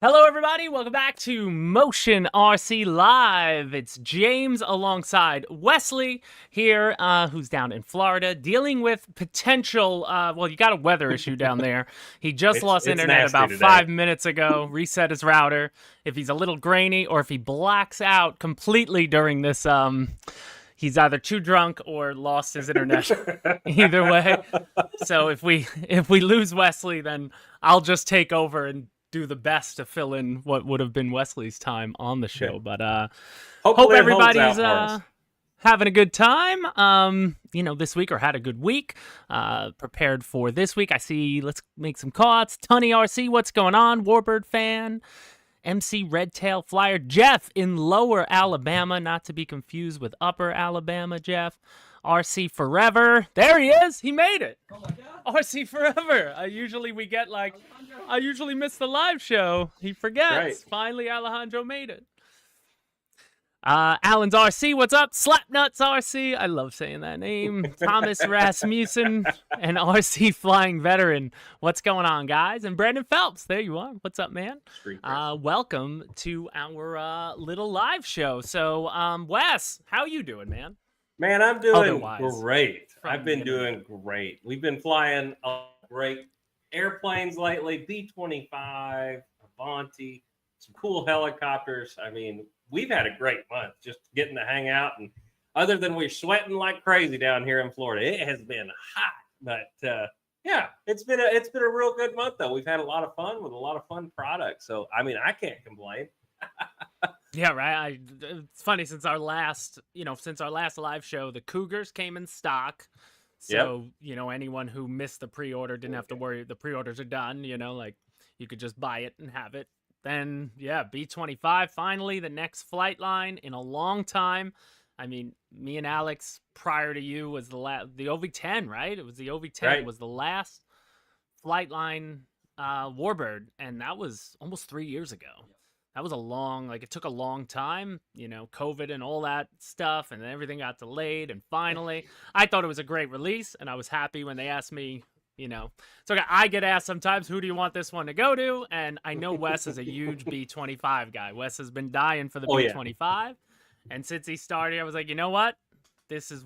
Hello, everybody. Welcome back to Motion RC Live. It's James alongside Wesley here, who's down in Florida, dealing with potential. Well, you got a weather issue down there. He just lost It's internet nasty about today. 5 minutes ago. Reset his router. If he's a little grainy, or if he blacks out completely during this, he's either too drunk or lost his internet. Either way. So if we lose Wesley, then I'll just take over and do the best to fill in what would have been Wesley's time on the show. But hope Hopefully it holds everybody's out for us. having a good time. This week, or had a good week. Prepared for this week. I see. Let's make some calls. Tunny RC, what's going on? Warbird fan. MC Redtail Flyer. Jeff in Lower Alabama, not to be confused with Upper Alabama. Jeff. RC Forever. There he is. He made it. Oh my God. RC Forever. I usually miss the live show. He forgets. Right. Finally, Alejandro made it. Alan's RC, what's up? Slapnuts RC. I love saying that name. Thomas Rasmussen and RC Flying Veteran. What's going on, guys? And Brandon Phelps. There you are. What's up, man? Welcome to our little live show. So, Wes, how you doing, man? Man, I'm doing Otherwise, great. from I've been the doing great. We've been flying great airplanes lately, B-25, Avanti, some cool helicopters. I mean, we've had a great month just getting to hang out. And other than we're sweating like crazy down here in Florida, it has been hot. But yeah, it's been a real good month, though. We've had a lot of fun with a lot of fun products. So, I mean, I can't complain. Yeah, right. It's funny, since our last live show, the Cougars came in stock. So, anyone who missed the pre-order didn't have to worry. The pre-orders are done, like you could just buy it and have it. Then, yeah, B-25, finally, the next flight line in a long time. I mean, me and Alex, prior to you, was the OV-10, right? It was the OV-10 Right. was the last flight line Warbird, and that was almost 3 years ago. That was it took a long time, COVID and all that stuff, and everything got delayed. And finally, I thought it was a great release, and I was happy when they asked me, So I get asked sometimes, who do you want this one to go to? And I know Wes is a huge B-25 guy. Wes has been dying for the B-25. And since he started, I was like, you know what? This is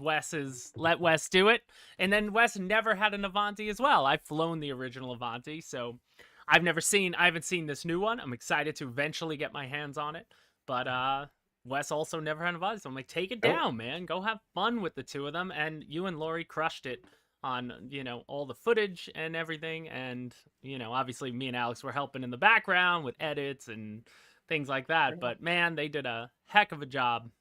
let Wes do it. And then Wes never had an Avanti as well. I've flown the original Avanti, so I haven't seen this new one. I'm excited to eventually get my hands on it. But Wes also never had an Avanti, so I'm like, take it down, man. Go have fun with the two of them. And you and Lori crushed it on, all the footage and everything. And, obviously me and Alex were helping in the background with edits and things like that. But, man, they did a heck of a job.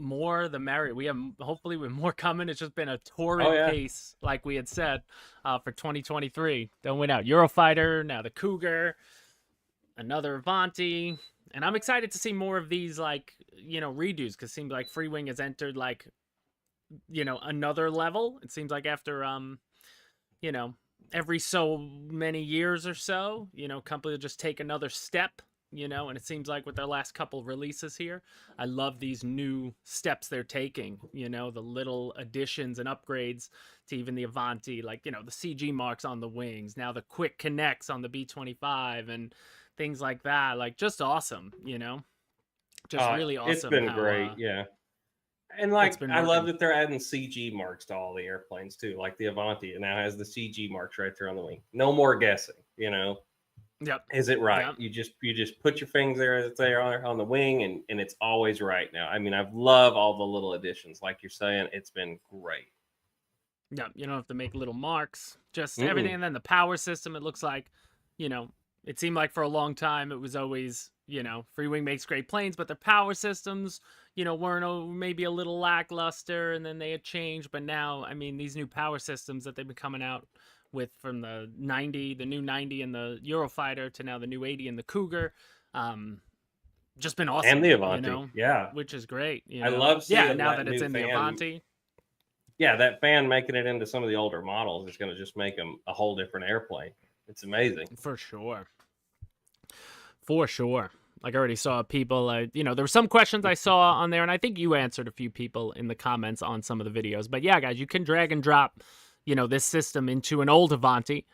More the merrier. We have hopefully with more coming. It's just been a torrid pace, like we had said, for 2023. Don't win out. Eurofighter, now the Cougar, another Avanti, and I'm excited to see more of these redos, because it seems like Freewing has entered another level. It seems like after every so many years or so, company will just take another step. And it seems like with their last couple releases here, I love these new steps they're taking, the little additions and upgrades to even the Avanti, the CG marks on the wings, now the quick connects on the B-25 and things like that. Just awesome, just really awesome. It's been great, yeah. And I love that they're adding CG marks to all the airplanes too. Like the Avanti, it now has the CG marks right there on the wing. No more guessing, Yep. Is it right? Yep. You just put your fingers there as they are on the wing, and it's always right now. I mean, I love all the little additions, like you're saying. It's been great. Yeah, you don't have to make little marks, just everything. And then the power system, it looks like, it seemed like for a long time it was always, Freewing makes great planes, but their power systems, weren't maybe a little lackluster, and then they had changed. But now, I mean, these new power systems that they've been coming out with, from the new 90 and the Eurofighter to now the new 80 and the Cougar, just been awesome. And the Avanti, yeah, which is great. I love seeing now that it's in the Avanti. Yeah, that fan making it into some of the older models is going to just make them a whole different airplane. It's amazing. For sure. Like, I already saw people, there were some questions I saw on there, and I think you answered a few people in the comments on some of the videos. But yeah, guys, you can drag and drop, this system into an old Avanti.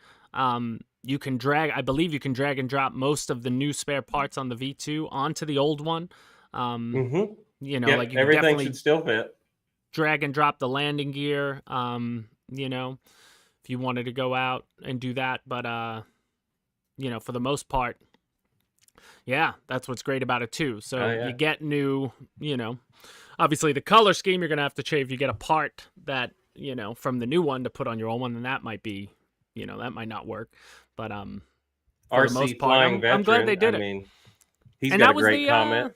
You can drag, I believe you can drag and drop most of the new spare parts on the V2 onto the old one. Um, Mm-hmm. like Yep, you can everything should definitely still fit. drag and drop the landing gear. If you wanted to go out and do that, but for the most part, yeah, that's what's great about it too. Oh So you yeah. get new, obviously the color scheme you're gonna have to change. You get a part that from the new one to put on your old one, and that might be, that might not work. But for the RC most part, flying I'm glad they veteran. I did it. mean, he's And got that a was great the comment.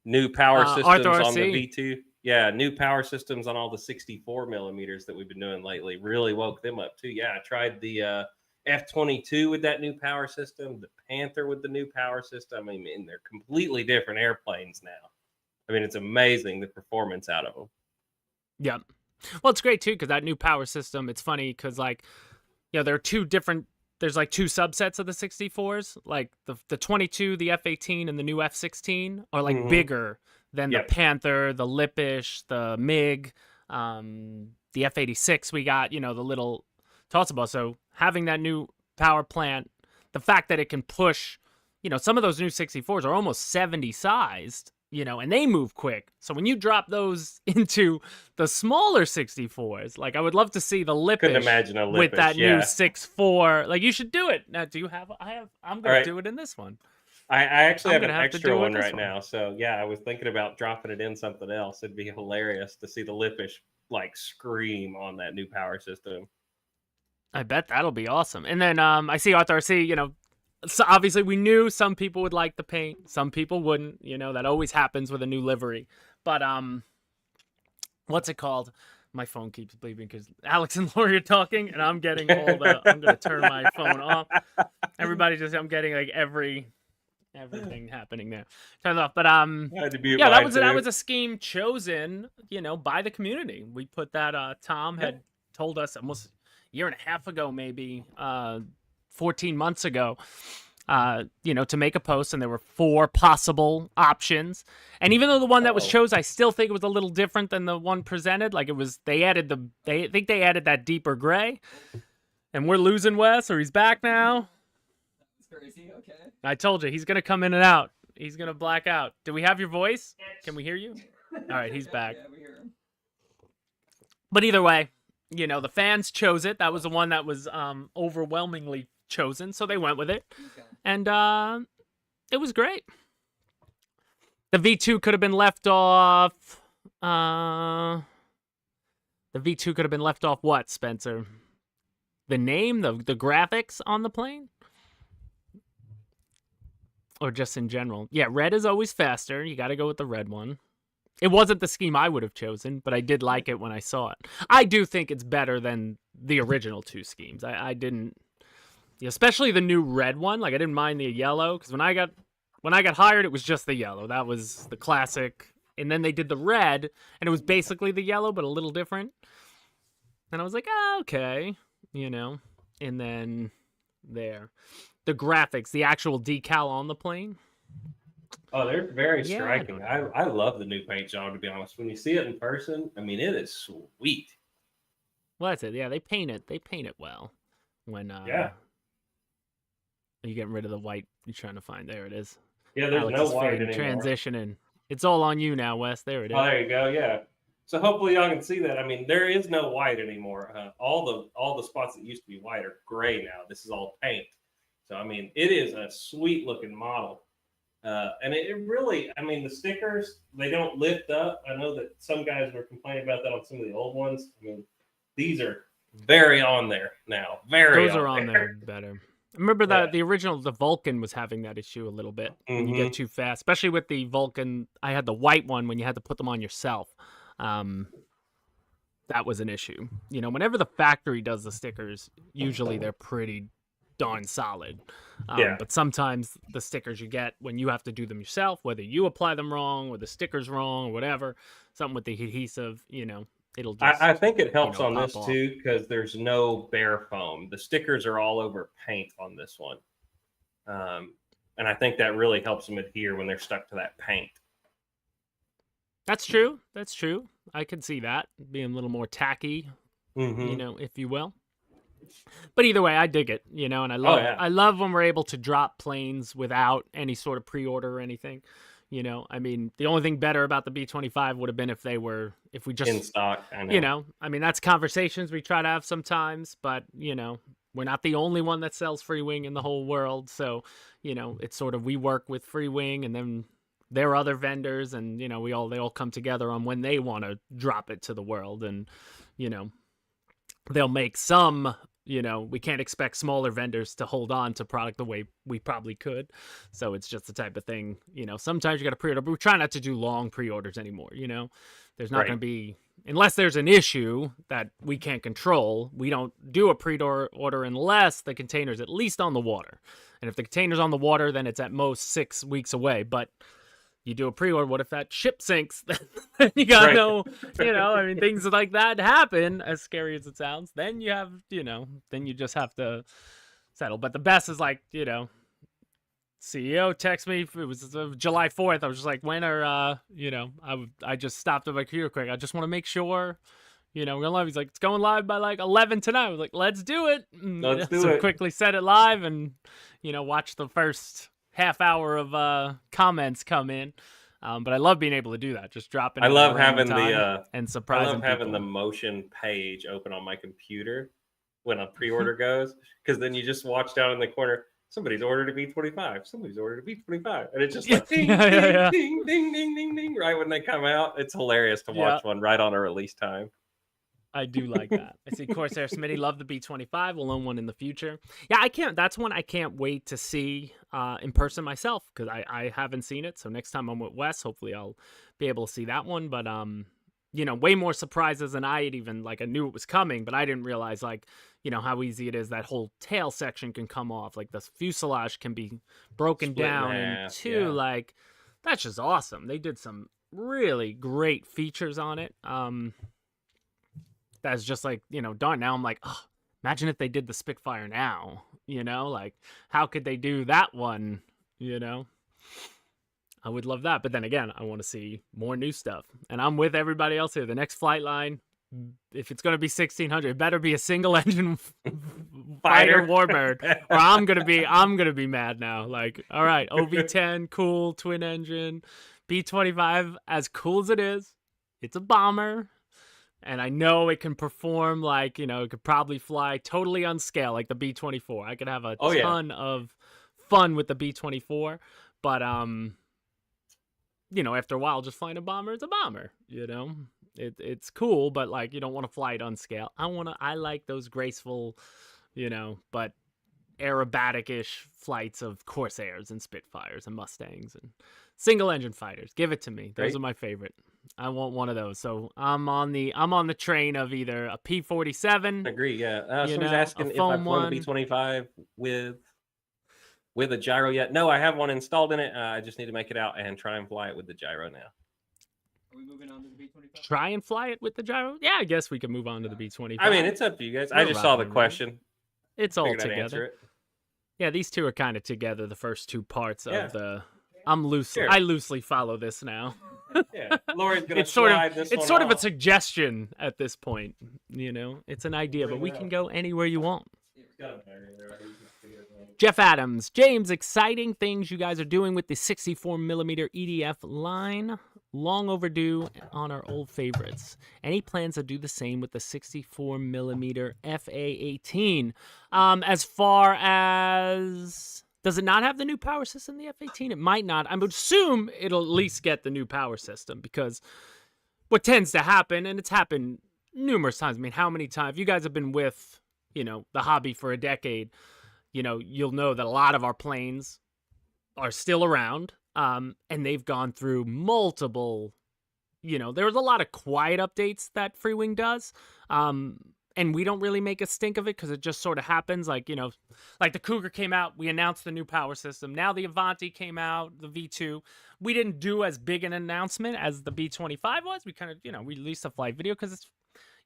New power Arthur systems on the RC. V2. Yeah, new power systems on all the 64 millimeters that we've been doing lately really woke them up too. Yeah, I tried the F-22 with that new power system, the Panther with the new power system. I mean, they're completely different airplanes now. I mean, it's amazing the performance out of them. Yep. Well, it's great too because that new power system. It's funny because there are two different. There's like two subsets of the 64s. Like the 22, the F-18, and the new F-16 are like Mm-hmm. bigger than the Yep. Panther, the Lipish, the MiG, the F-86. We got the little Totsuba. So having that new power plant, the fact that it can push, some of those new 64s are almost 70 sized. And they move quick. So when you drop those into the smaller 64s, like I would love to see the Couldn't Lipish imagine a with Lipish. that new Yeah. 6.4. Like you should do it. Now, do you have? I'm All gonna right. do it in this one. I actually I'm have gonna an have to extra do it one this right one. now. So yeah, I was thinking about dropping it in something else. It'd be hilarious to see the Lipish like scream on that new power system. I bet that'll be awesome. And then I see Arthur RC. So obviously we knew some people would like the paint, some people wouldn't. That always happens with a new livery. But what's it called? My phone keeps bleeping because Alex and Lori are talking, and I'm getting all the. I'm gonna turn my phone off. Everybody I'm getting like everything happening there. Turn it off. But I had to mute yeah, that mine was too. a scheme chosen, by the community. We put that. Tom Yeah. had told us almost a year and a half ago, maybe 14 months ago. To make a post, and there were 4 possible options. And even though the one that was chosen, I still think it was a little different than the one presented. Like they added that deeper gray. And we're losing Wes, or he's back now. That's crazy. Okay. I told you he's gonna come in and out. He's gonna black out. Do we have your voice? Can we hear you? All right, he's back. Yeah, we hear him. But either way, the fans chose it. That was the one that was overwhelmingly chosen, so they went with it. Okay. And it was great. The V2 could have been left off. The V2 could have been left off what, Spencer? The name, the graphics on the plane? Or just in general? Yeah, red is always faster. You got to go with the red one. It wasn't the scheme I would have chosen, but I did like it when I saw it. I do think it's better than the original 2 schemes. I didn't, especially the new red one. Like I didn't mind the yellow because when I got hired, it was just the yellow. That was the classic. And then they did the red, and it was basically the yellow, but a little different. And I was like, okay, And then the graphics, the actual decal on the plane. Oh, they're very Yeah, striking. I love the new paint job, to be honest. When you see it in person, I mean, it is sweet. Well, that's it. Yeah, they paint it well. When Yeah. are you getting rid of the white? You're trying to find. There it is. Yeah, there's Alex no is white fading, anymore. transitioning. It's all on you now, Wes. There it is. Oh, there you go. Yeah. So hopefully y'all can see that. I mean, there is no white anymore. All the spots that used to be white are gray now. This is all paint. So I mean, it is a sweet looking model. And it really, I mean, the stickers, they don't lift up. I know that some guys were complaining about that on some of the old ones. I mean, these are very on there now. Those are on there better. Remember that the original, the Vulcan was having that issue a little bit. When you get too fast, especially with the Vulcan. I had the white one when you had to put them on yourself. That was an issue. Whenever the factory does the stickers, usually they're pretty darn solid. But sometimes the stickers you get when you have to do them yourself, whether you apply them wrong or the sticker's wrong or whatever, something with the adhesive, it'll just. I think it helps on this off. too because there's no bare foam. The stickers are all over paint on this one. And I think that really helps them adhere when they're stuck to that paint. That's true. That's true. I can see that being a little more tacky, if you will. But either way, I dig it, and I Oh love yeah, I love when we're able to drop planes without any sort of pre-order or anything. I mean, the only thing better about the B-25 would have been if we in just, stock. I know. I mean, that's conversations we try to have sometimes, but we're not the only one that sells Free Wing in the whole world. So, it's sort of, we work with Free Wing, and then there are other vendors, and they all come together on when they want to drop it to the world, and you know they'll make some. We can't expect smaller vendors to hold on to product the way we probably could. So it's just the type of thing, sometimes you got to pre-order, but we try not to do long pre-orders anymore. There's not going Right. to be, unless there's an issue that we can't control, we don't do a pre-order unless the container's at least on the water. And if the container's on the water, then it's at most 6 weeks away. But you do a pre-order, what if that ship sinks? Then you gotta Right. know, I mean, things like that happen, as scary as it sounds. Then you have, then you just have to settle. But the best is like, CEO text me. It was July 4th. I was just like, when are, I just stopped at my computer quick. I just want to make sure, we're going live. He's like, it's going live by like 11 tonight. I was like, let's do it. Let's do so it. quickly set it live and, watch the first half hour of comments come in. But I love being able to do that. Just dropping. I it love at random having time and I surprising love having people. the motion page open on my computer when a pre-order goes, because then you just watch down in the corner. Somebody's ordered a B-25. Somebody's ordered a B-25, and it's just like ding, Yeah, ding, yeah. ding, ding, ding, ding, ding, right when they come out. It's hilarious to watch one right on a release time. I do like that. I see Corsair Smitty love the B-25. We'll own one in the future. Yeah, I can't. That's one I can't wait to see in person myself, because I haven't seen it. So next time I'm with Wes, hopefully I'll be able to see that one. But way more surprises than I had even, like, I knew it was coming, but I didn't realize, like, how easy it is. That whole tail section can come off. Like, the fuselage can be broken Split in down half, into, yeah. like, that's just awesome. They did some really great features on it. That's just like, darn, now I'm like, oh, imagine if they did the Spitfire now, like, how could they do that one, I would love that. But then again, I want to see more new stuff. And I'm with everybody else here. The next flight line, if it's going to be 1600, it better be a single engine fighter warbird, or I'm going to be mad now. Like, all right, OV10, cool, twin engine, B-25, as cool as it is, it's a bomber. And I know it can perform like, it could probably fly totally unscale like the B-24. I could have a ton of fun with the B-24. But, after a while, just flying a bomber is a bomber, It's cool, but, like, you don't want to fly it unscale. I like those graceful, but aerobatic-ish flights of Corsairs and Spitfires and Mustangs and single-engine fighters. Give it to me. Those are my favorite. I want one of those. So I'm on the train of either a P-47. I agree. Yeah. Someone's asking if I've flown the B-25 with a gyro yet. No, I have one installed in it. I just need to make it out and try and fly it with the gyro now. Are we moving on to the B-25? Try and fly it with the gyro? Yeah, I guess we can move on to the B-25. I mean, it's up to you guys. I just saw the question. It's all Figured I'd answer together. it. Yeah, these two are kind of together. The first two parts of the. Sure. I loosely follow this now. Yeah, Lori's gonna It's sort slide of this it's one sort of a off. suggestion at this point. It's an idea, but we can go anywhere you want. Jeff Adams, James, exciting things you guys are doing with the 64mm EDF line. Long overdue on our old favorites. Any plans to do the same with the 64mm FA-18? As far as, does it not have the new power system, the F-18? It might not. I would assume it'll at least get the new power system, because what tends to happen, and it's happened numerous times. I mean, how many times? You guys have been with, the hobby for a decade. You'll know that a lot of our planes are still around, and they've gone through multiple, there's a lot of quiet updates that Free Wing does, and we don't really make a stink of it because it just sort of happens. Like, like the Cougar came out, we announced the new power system. Now the Avanti came out, the V2. We didn't do as big an announcement as the B-25 was. We kind of, we released a flight video because it's,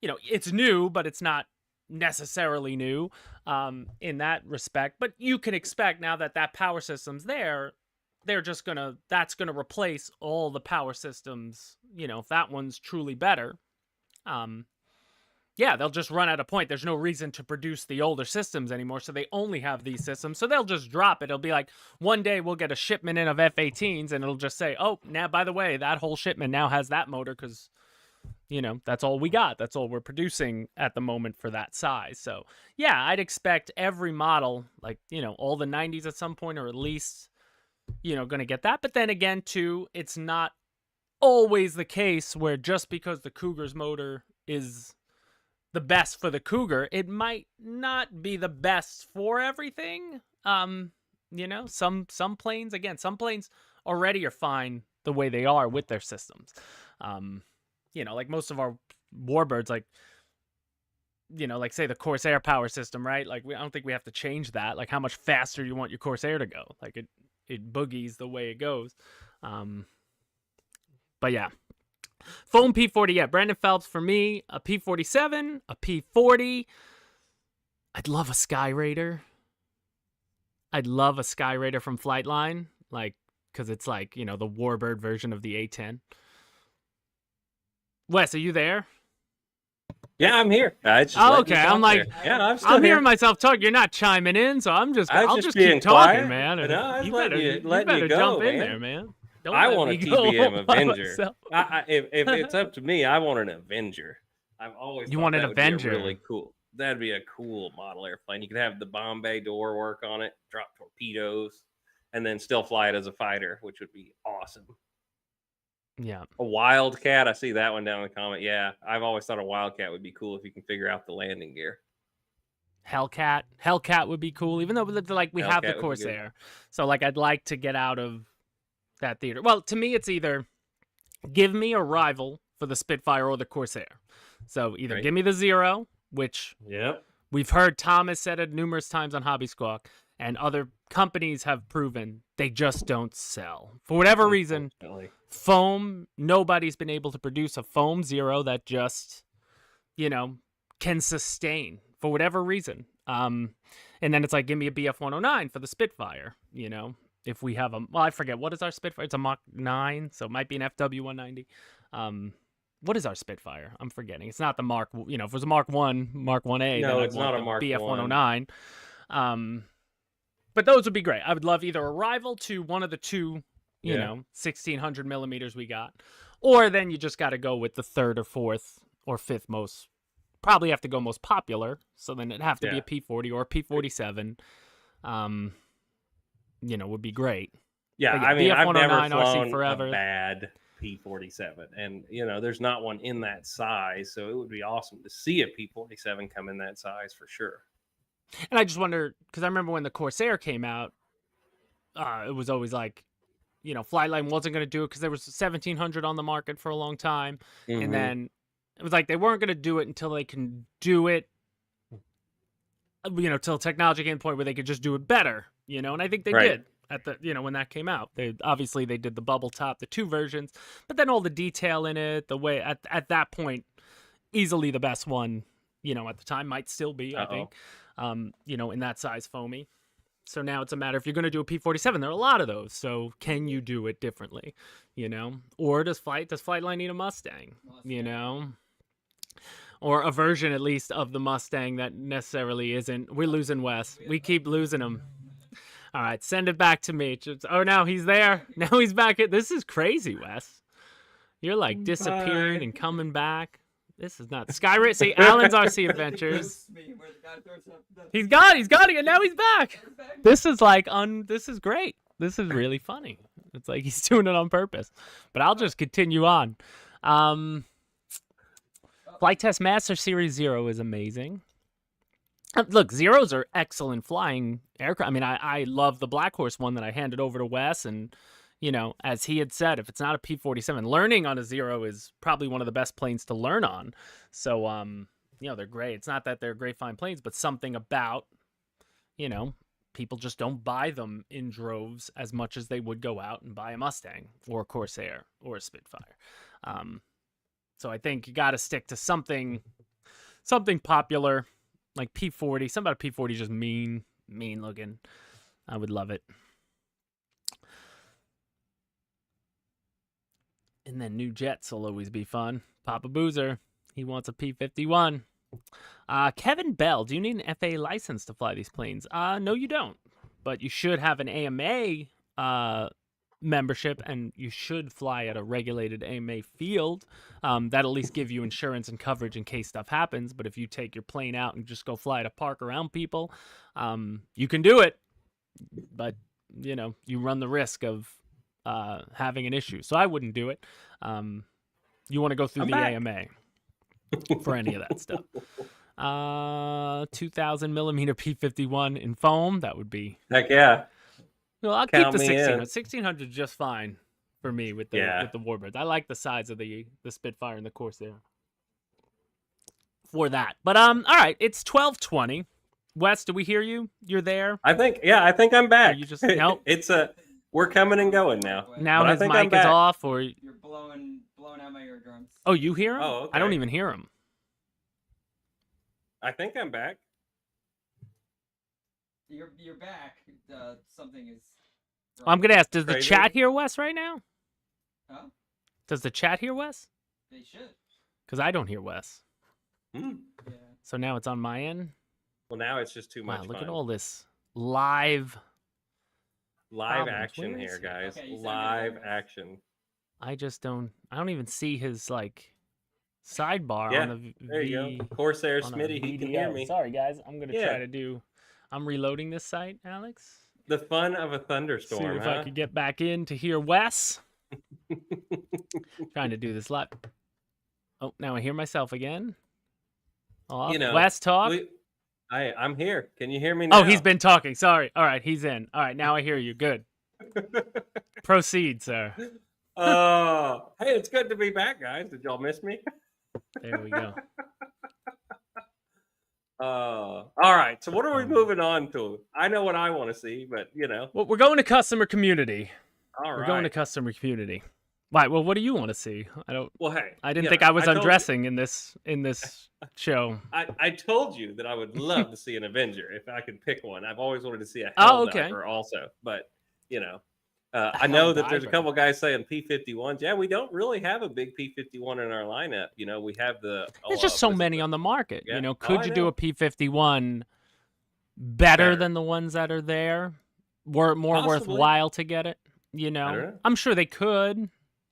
it's new, but it's not necessarily new in that respect. But you can expect now that that power system's there, that's gonna replace all the power systems, if that one's truly better. Yeah, they'll just run out of point. There's no reason to produce the older systems anymore, so they only have these systems. So they'll just drop it. It'll be like one day we'll get a shipment in of F-18s, and it'll just say, "Oh, now by the way, that whole shipment now has that motor because that's all we got. That's all we're producing at the moment for that size." So yeah, I'd expect every model, like all the 90s at some point, or at least going to get that. But then again, too, it's not always the case where just because the Cougar's motor is the best for the Cougar, it might not be the best for everything. Some planes, some planes already are fine the way they are with their systems. Like most of our warbirds, like say the Corsair power system, right? Like I don't think we have to change that. Like how much faster you want your Corsair to go? Like it boogies the way it goes. But yeah. Foam P40, yeah. Brandon Phelps for me, a P47, a P40. I'd love a Sky Raider. I'd love a Sky Raider from Flightline, like, because it's like, the Warbird version of the A10. Wes, are you there? Yeah, I'm here. Okay. I'm like, yeah, I'm hearing myself talk. You're not chiming in, so I'll just keep talking, man. No, you better go, jump in man. there, man. I want a TBM Avenger. If it's up to me, I want an Avenger. I've always you want an Avenger. Really cool. That'd be a cool model airplane. You could have the bomb bay door work on it, drop torpedoes, and then still fly it as a fighter, which would be awesome. Yeah. A Wildcat. I see that one down in the comment. Yeah, I've always thought a Wildcat would be cool if you can figure out the landing gear. Hellcat would be cool, even though like we have the Corsair. So like I'd like to get out of that theater. Well, to me, it's either give me a rival for the Spitfire or the Corsair. So either give me the Zero, which we've heard Thomas said it numerous times on Hobby Squawk, and other companies have proven they just don't sell. For whatever reason, foam, nobody's been able to produce a foam Zero that just, can sustain for whatever reason. And then it's like, give me a BF-109 for the Spitfire, if we have I forget, what is our Spitfire? It's a Mach 9, so it might be an FW-190. What is our Spitfire? I'm forgetting. It's not the Mark, if it was a Mark 1, Mark 1A, no, then it's not a Mark BF-109. But those would be great. I would love either a rival to one of the two, 1600 millimeters we got, or then you just got to go with the third or fourth or fifth most, probably have to go most popular. So then it'd have to be a P40 or a P47. Would be great. Yeah, I mean, I've never flown forever. a bad P47, and there's not one in that size, so it would be awesome to see a P47 come in that size for sure. And I just wonder, because I remember when the Corsair came out, it was always like, Flightline wasn't going to do it because there was 1700 on the market for a long time, and then it was like they weren't going to do it until they can do it, till technology came to the point where they could just do it better, and I think they did at the, when that came out. They did the bubble top, the two versions, but then all the detail in it, the way at that point, easily the best one, at the time, might still be, I think, in that size foamy. So now it's a matter, if you're going to do a P47, there are a lot of those. So can you do it differently, or does Flightline need a Mustang, or a version at least of the Mustang that necessarily isn't. We're losing Wes. We keep losing him. All right, send it back to me. Now he's there. Now he's back. This is crazy, Wes. You're like disappearing and coming back. This is not Skyrim. See, Alan's RC Adventures. He's got it, and now he's back. This is like this is great. This is really funny. It's like he's doing it on purpose. But I'll just continue on. Flight Test Master Series 0 is amazing. Look, Zeros are excellent flying aircraft. I mean, I love the Black Horse one that I handed over to Wes, and as he had said, if it's not a P47, learning on a Zero is probably one of the best planes to learn on. So, they're great. It's not that they're great flying planes, but something about, people just don't buy them in droves as much as they would go out and buy a Mustang or a Corsair or a Spitfire. So I think you got to stick to something popular like P40. Something about P40 just mean looking. I would love it. And then new jets will always be fun. Papa Boozer, he wants a P51. Kevin Bell, do you need an FAA license to fly these planes? No, you don't. But you should have an AMA membership, and you should fly at a regulated AMA field. That at least give you insurance and coverage in case stuff happens. But if you take your plane out and just go fly at a park around people, you can do it. But, you run the risk of having an issue. So I wouldn't do it. You want to go through the AMA for any of that stuff. 2000 millimeter P51 in foam. That would be. Heck yeah. Well, I'll keep the 1600. 1600 is just fine for me with the Warbirds. I like the size of the Spitfire and the Corsair for that. But all right, it's 12:20. Wes, do we hear you? You're there? I think I'm back. You just nope. We're coming and going now. Now his mic is off, or you're blowing out my eardrums. Oh, you hear him? Oh, okay. I don't even hear him. I think I'm back. You're back. Something is wrong. I'm gonna ask. Does Crazy. the chat hear Wes right now? Huh? Does the chat hear Wes? They should. Because I don't hear Wes. Yeah. So now it's on my end. Well, now it's just too much Wow, look fun. at all this live problems. action Where here, is he? guys. Okay, you sent me Live the- action. I don't even see his sidebar Yeah, on the There you go. Corsair on a Smitty, he can hear VDO. me. Sorry guys, I'm gonna Yeah. try to do. I'm reloading this site, Alex. The fun of a See thunderstorm, if huh? I could get back in to hear Wes. Trying to do this live. Oh, now I hear myself again. Oh, Wes talk. I'm here. Can you hear me now? Oh, he's been talking. Sorry. All right, he's in. All right, now I hear you. Good. Proceed, sir. Oh, hey, it's good to be back, guys. Did y'all miss me? There we go. All right. So what are we moving on to? I know what I want to see, but Well, we're going to customer community. all We're right. going to customer community. Right. Well, what do you want to see? I don't. Well, hey, I didn't think I was undressing in this show. I told you that I would love to see an Avenger if I could pick one. I've always wanted to see a Oh, okay. Helldiver also, but I know that there's a Helldiver. couple guys saying P51s. Yeah, we don't really have a big P51 in our lineup. We have the. There's just so many on the market. Yeah. Could I you do know. a P51 better than the ones that are there? Were it more Possibly. worthwhile to get it? don't know. I'm sure they could.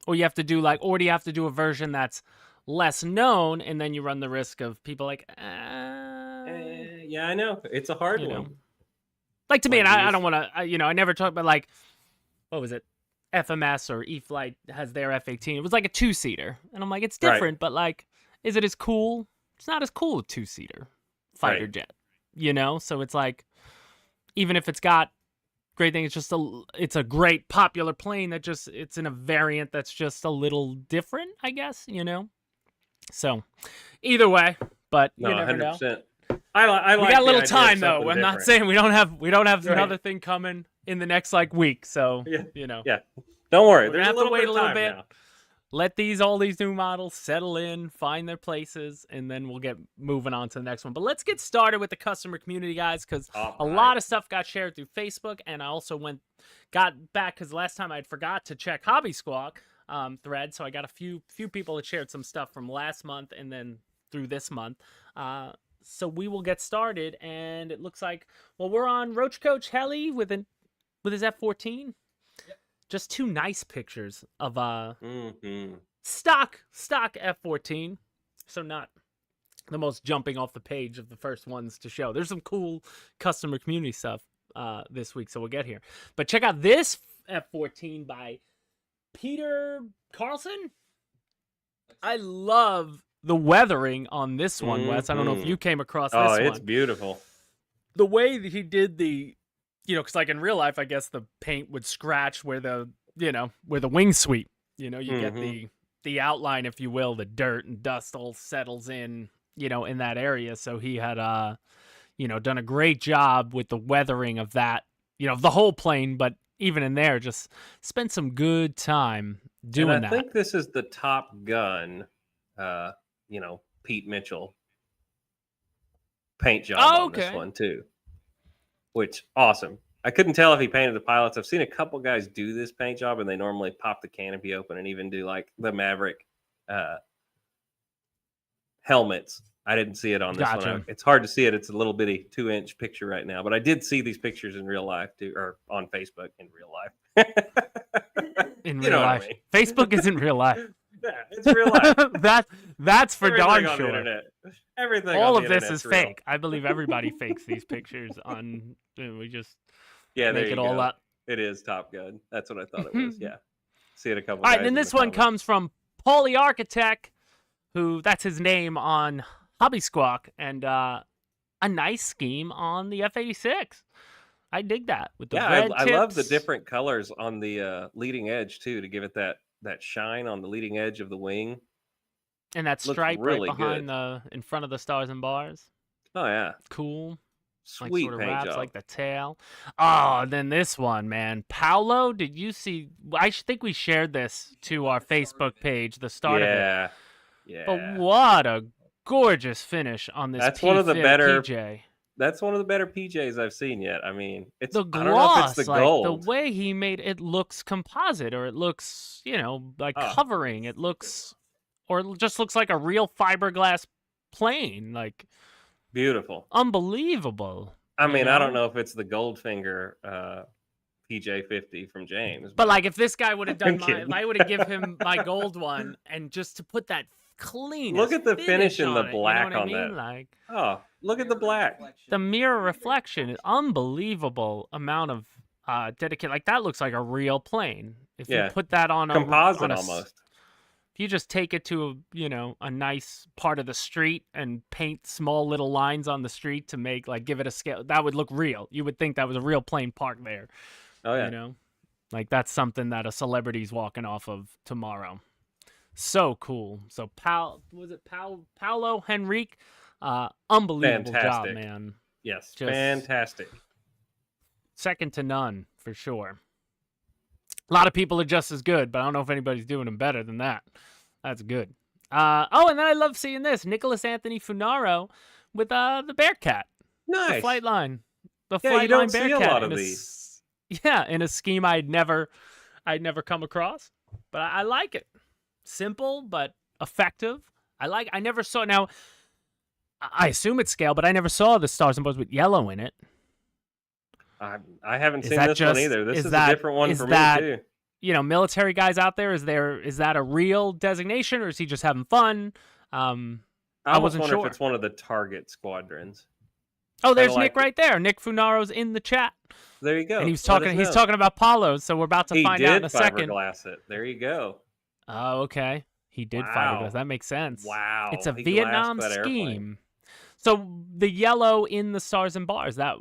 Or you have to do or do you have to do a version that's less known, and then you run the risk of people Yeah, I know it's a hard one. Like to me, Like and I this- don't want to. I never talk about what was it? FMS or E-flite has their F-18. It was like a 2-seater, and I'm like, it's Right. different, but is it as cool? It's not as cool a 2-seater fighter Right. jet, So it's even if it's got great thing, it's a great popular plane that it's in a variant that's just a little different, I guess. So either way, but No, you never know. 100%. I like. We got a the little idea of time though. something I'm not different. saying we don't have Right. another thing coming in the next week. So Yeah. Yeah. Don't worry. We're gonna There's have a to little wait bit a of little time bit. now. Let all these new models settle in, find their places, and then we'll get moving on to the next one. But let's get started with the customer community, guys, because a lot of stuff got shared through Facebook, and I also got back because last time I forgot to check Hobby Squawk thread, so I got a few people that shared some stuff from last month and then through this month. So we will get started, and it looks like we're on Roach Coach Heli with his F-14. Just two nice pictures of stock F-14, so not the most jumping off the page of the first ones to show. There's some cool customer community stuff this week, so we'll get here. But check out this F-14 by Peter Carlson. I love the weathering on this one, Wes. I don't know if you came across this one. Oh, it's beautiful. The way that he did the, because in real life, I guess the paint would scratch where the wing sweep, you get the outline, if you will, the dirt and dust all settles in, in that area. So he had, done a great job with the weathering of that, the whole plane, but even in there, just spent some good time doing and I that. think this is the Top Gun, Pete Mitchell paint job on this one too, which awesome. I couldn't tell if he painted the pilots. I've seen a couple guys do this paint job, and they normally pop the canopy open and even do the Maverick helmets I didn't see it on this Gotcha. one. It's hard to see it. It's a little bitty 2-inch picture right now, but I did see these pictures in real life too, or on Facebook in real life. In You real know what I life. mean. Facebook isn't real life. Yeah, it's real life. That's for Everything darn on the sure. internet. Everything All on of the this internet's is real. fake. I believe everybody fakes these pictures on. We just Yeah, there make you it all go. up. It is Top Gun. That's what I thought it was. Yeah. See it a couple All right, guys and then in the this one comments. comes from Paulie Architect, who that's his name on Hobby Squawk, and a nice scheme on the F-86. I dig that with the red I love the tips. different colors on the leading edge too, to give it that shine on the leading edge of the wing. And that Looks stripe really right behind good. in front of the stars and bars. Oh yeah, Cool. Like sweet sort of paint wraps job. like the tail. Oh, and then this one, man. Paolo, did you see? I think we shared this to our Facebook page, the start of it. Yeah, yeah. But what a gorgeous finish on this That's one of the better PJ. That's one of the better PJs I've seen yet. I mean, it's The I don't know if it's gloss, the like gold. the way he made it looks composite, or it looks, like covering. It looks, or it just looks like a real fiberglass plane. Like Beautiful. unbelievable. I mean, I don't know if it's the Goldfinger PJ50 from James. But like, if this guy would have done I'm my, kidding. if I would have given him my gold one, and just to put that clean. Look at the finish in the on it, black you know what on I mean? that. Like, Oh, look at the black. the mirror reflection is unbelievable amount of dedicated. Like, that looks like a real plane. If you put that on composite on almost. If you just take it to a nice part of the street and paint small little lines on the street to make, like, give it a scale, that would look real. You would think that was a real plane parked there. Oh yeah. Like, that's something that a celebrity's walking off of tomorrow. So cool. So Paolo Henrique, unbelievable job, man. Yes, Just fantastic. Second to none for sure. A lot of people are just as good, but I don't know if anybody's doing them better than that. That's good. And then I love seeing this Nicholas Anthony Funaro with the Bearcat. Nice. The flight line. The Yeah, flight you don't line see Bearcat. a lot of these. Yeah, in a scheme I'd never come across. But I like it. Simple but effective. I never saw, now I assume it's scale, but I never saw the Stars and Bars with yellow in it. I haven't Is seen that this just- one either. This is is that- a different one is for that- me too. Military guys out there, is that a real designation, or is he just having fun? I wasn't wonder sure. if it's one of the target squadrons. Oh, there's like Nick right there. Nick Funaro's in the chat. There you go. And he's Let us talking he's know. talking about Paulos, so we're about to He find did out in a second. fiberglass it. There you go. Oh, okay. He did Wow. fiberglass. That makes sense. Wow. It's a He Vietnam glassed that airplane. scheme. So the yellow in the Stars and Bars, that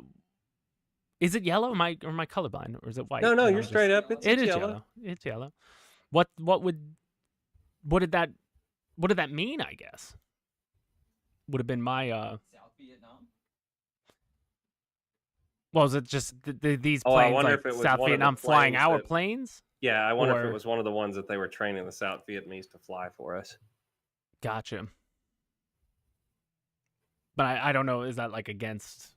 is it yellow? Am I colorblind, or is it white? No, And I'm you're just- straight up. It's It is yellow. yellow. It's yellow. What did that mean, I guess? Would have been my South Vietnam. well, is it just these Oh, I planes wonder like if it was South one of the Vietnam flying planes our that- planes? Yeah, I wonder if Or- it was one of the ones that they were training the South Vietnamese to fly for us. Gotcha. But I don't know, is that like against,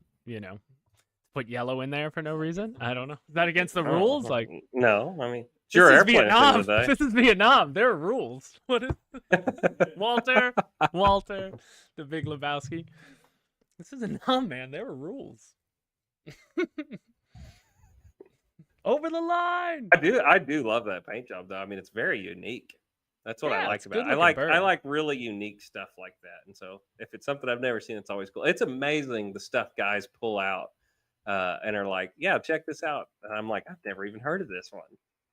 put yellow in there for no reason? I don't know. Is that against the rules? Like, no, I mean, it's this your is airplane at the end Vietnam. of the day. This is Vietnam. There are rules. What is Walter, the Big Lebowski. This is Vietnam, man. There are rules. Over the line. I do love that paint job though. I mean, it's very unique. That's what I Yeah, like it's a about it. good-looking bird. I like really unique stuff like that. And so if it's something I've never seen, it's always cool. It's amazing the stuff guys pull out and are like, yeah, check this out. And I'm like, I've never even heard of this one.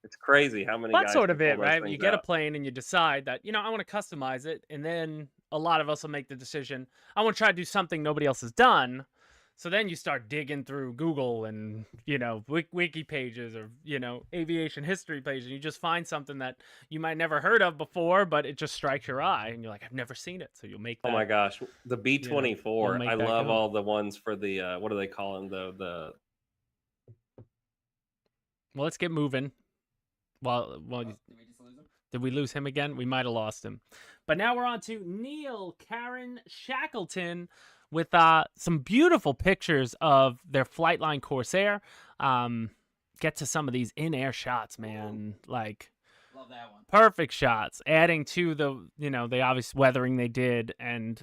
It's crazy how many That's guys sort can of pull it, those right? You things get a out. plane and you decide that, I want to customize it. And then a lot of us will make the decision, I want to try to do something nobody else has done. So then you start digging through Google and, wiki pages or, aviation history pages. And you just find something that you might never heard of before, but it just strikes your eye. And you're like, I've never seen it. So you'll make that. Oh my gosh, the B-24. make I that love go. all the ones for the what do they call them? The Well, let's get moving. Well, Did we just lose him? did we lose him again? We might have lost him. But now we're on to Neil Karen Shackleton with some beautiful pictures of their Flightline Corsair. Get to some of these in-air shots, man. Like, Love that one. perfect shots, adding to the, the obvious weathering they did, and,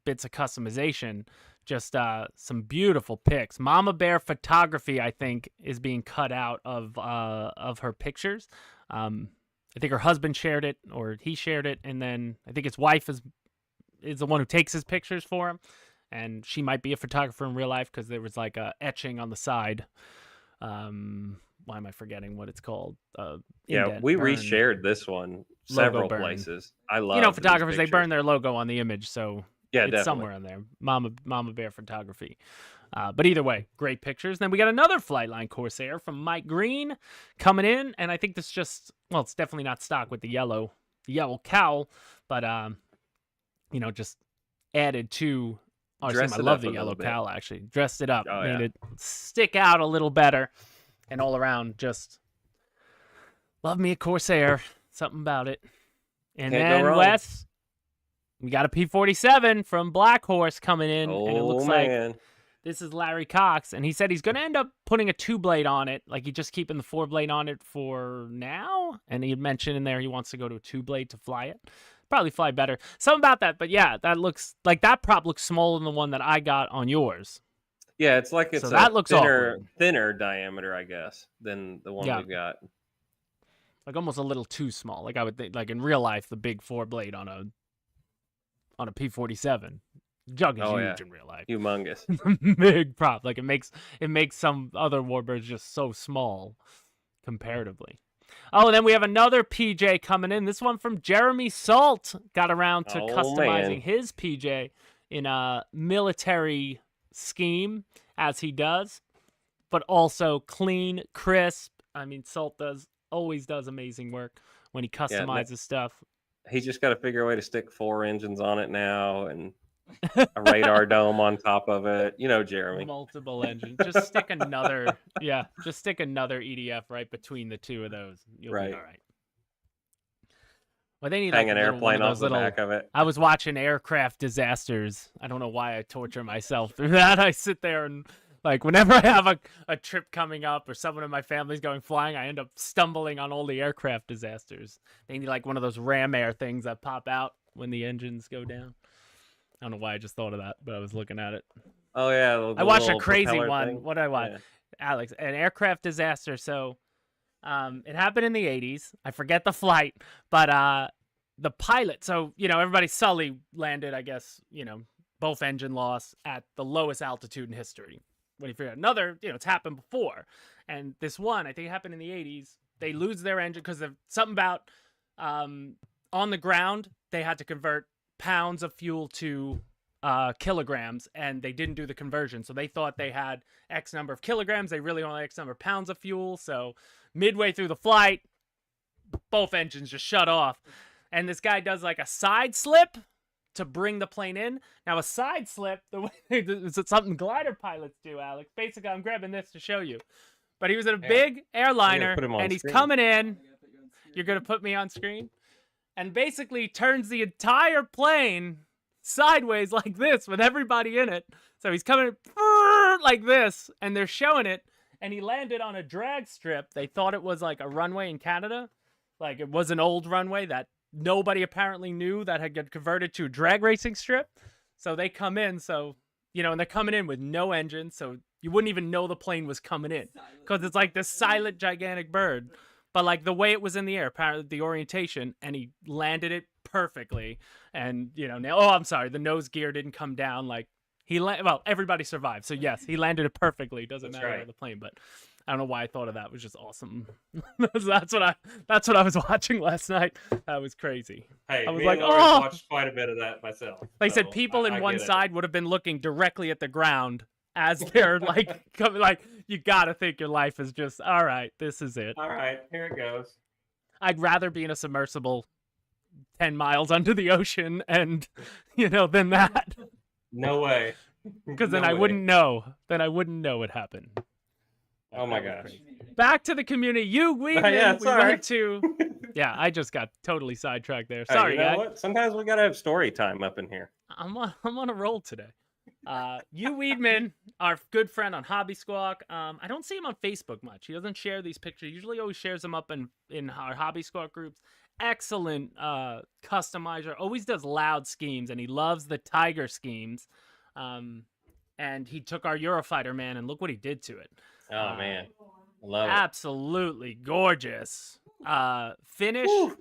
bits of customization. Just some beautiful pics. Mama Bear Photography, I think, is being cut out of her pictures. I think her husband shared it, or he shared it, and then I think his wife is the one who takes his pictures for him, and she might be a photographer in real life because there was like a etching on the side. Why am I forgetting what it's called? Yeah, we reshared this one several places. I love photographers, they burn their logo on the image, so yeah, it's definitely somewhere in there. Mama Bear Photography. But either way, great pictures. Then we got another Flightline Corsair from Mike Green coming in, and I think this just, well, it's definitely not stock with the yellow cowl, but just added to. Oh, I love the yellow cowl, actually. Dressed it up, made it stick out a little better, and all around just love me a Corsair. Something about it. And then Wes, we got a P-47 from Black Horse coming in, and it looks like this is Larry Cox, and he said he's going to end up putting a 2-blade on it, like he's just keeping the 4-blade on it for now, and he had mentioned in there he wants to go to a 2-blade to fly it. Probably fly better. Something about that, but yeah, that looks like that prop looks smaller than the one that I got on yours. Yeah, it's like it's that looks thinner diameter, I guess, than the one we've got. Like almost a little too small. Like I would think, like in real life, the big 4-blade on a P-47, jug is huge in real life. Humongous. Big prop. Like it makes some other warbirds just so small comparatively. Oh, and then we have another PJ coming in. This one from Jeremy Salt. Got around to customizing his PJ in a military scheme, as he does, but also clean, crisp. I mean, Salt always does amazing work when he customizes stuff. He just got to figure a way to stick 4 engines on it now and a radar dome on top of it. Jeremy. Multiple engines. Just stick another EDF right between the two of those. You'll be all right. Well, they need hang an airplane off the back of it. I was watching Aircraft Disasters. I don't know why I torture myself through that. I sit there and like whenever I have a trip coming up or someone in my family's going flying, I end up stumbling on all the aircraft disasters. They need like one of those ram air things that pop out when the engines go down. I don't know why I just thought of that, but I was looking at it. Oh, yeah. I watched a crazy one. Thing. What did I watch? Yeah. Alex, an aircraft disaster. So it happened in the 80s. I forget the flight, but the pilot. So, everybody, Sully landed, I guess, both engine loss at the lowest altitude in history. When you figure out another, it's happened before. And this one, I think it happened in the 80s. They lose their engine because of something about on the ground, they had to convert pounds of fuel to kilograms, and they didn't do the conversion. So they thought they had X number of kilograms. They really only had X number of pounds of fuel. So midway through the flight, both engines just shut off. And this guy does like a side slip to bring the plane in. Now, a side slip, the way it's something glider pilots do, Alex. Basically, I'm grabbing this to show you. But he was in a big airliner, and he's coming in. You're going to put me on screen? And basically turns the entire plane sideways like this with everybody in it. So he's coming like this, and they're showing it, and he landed on a drag strip. They thought it was like a runway in Canada. Like it was an old runway that nobody apparently knew that had got converted to a drag racing strip. So they come in, and they're coming in with no engine, so you wouldn't even know the plane was coming in because it's like this silent, gigantic bird. But like the way it was in the air, apparently the orientation, and he landed it perfectly. And I'm sorry, the nose gear didn't come down. Like everybody survived. So yes, he landed it perfectly. Doesn't matter where the plane, but I don't know why I thought of that. It was just awesome. That's what I was watching last night. That was crazy. Hey, I was like, watched quite a bit of that myself. They said people in one side would have been looking directly at the ground as they're like coming. Like you gotta think your life is just all right. This is it. All right, here it goes. I'd rather be in a submersible 10 miles under the ocean and than that. No way. Because then I wouldn't know. Then I wouldn't know what happened. Oh my gosh. Back to the community. We went to. Yeah, I just got totally sidetracked there. Sorry, guys. What? Sometimes we gotta have story time up in here. I'm on a roll today. Hugh Weedman, our good friend on Hobby Squawk. I don't see him on Facebook much. He doesn't share these pictures. Usually always shares them up in our Hobby Squawk groups. excellent customizer. Always does loud schemes, and he loves the Tiger schemes. And he took our Eurofighter, man, and look what he did to it. Oh man, I love it. Absolutely gorgeous. Finish Woo.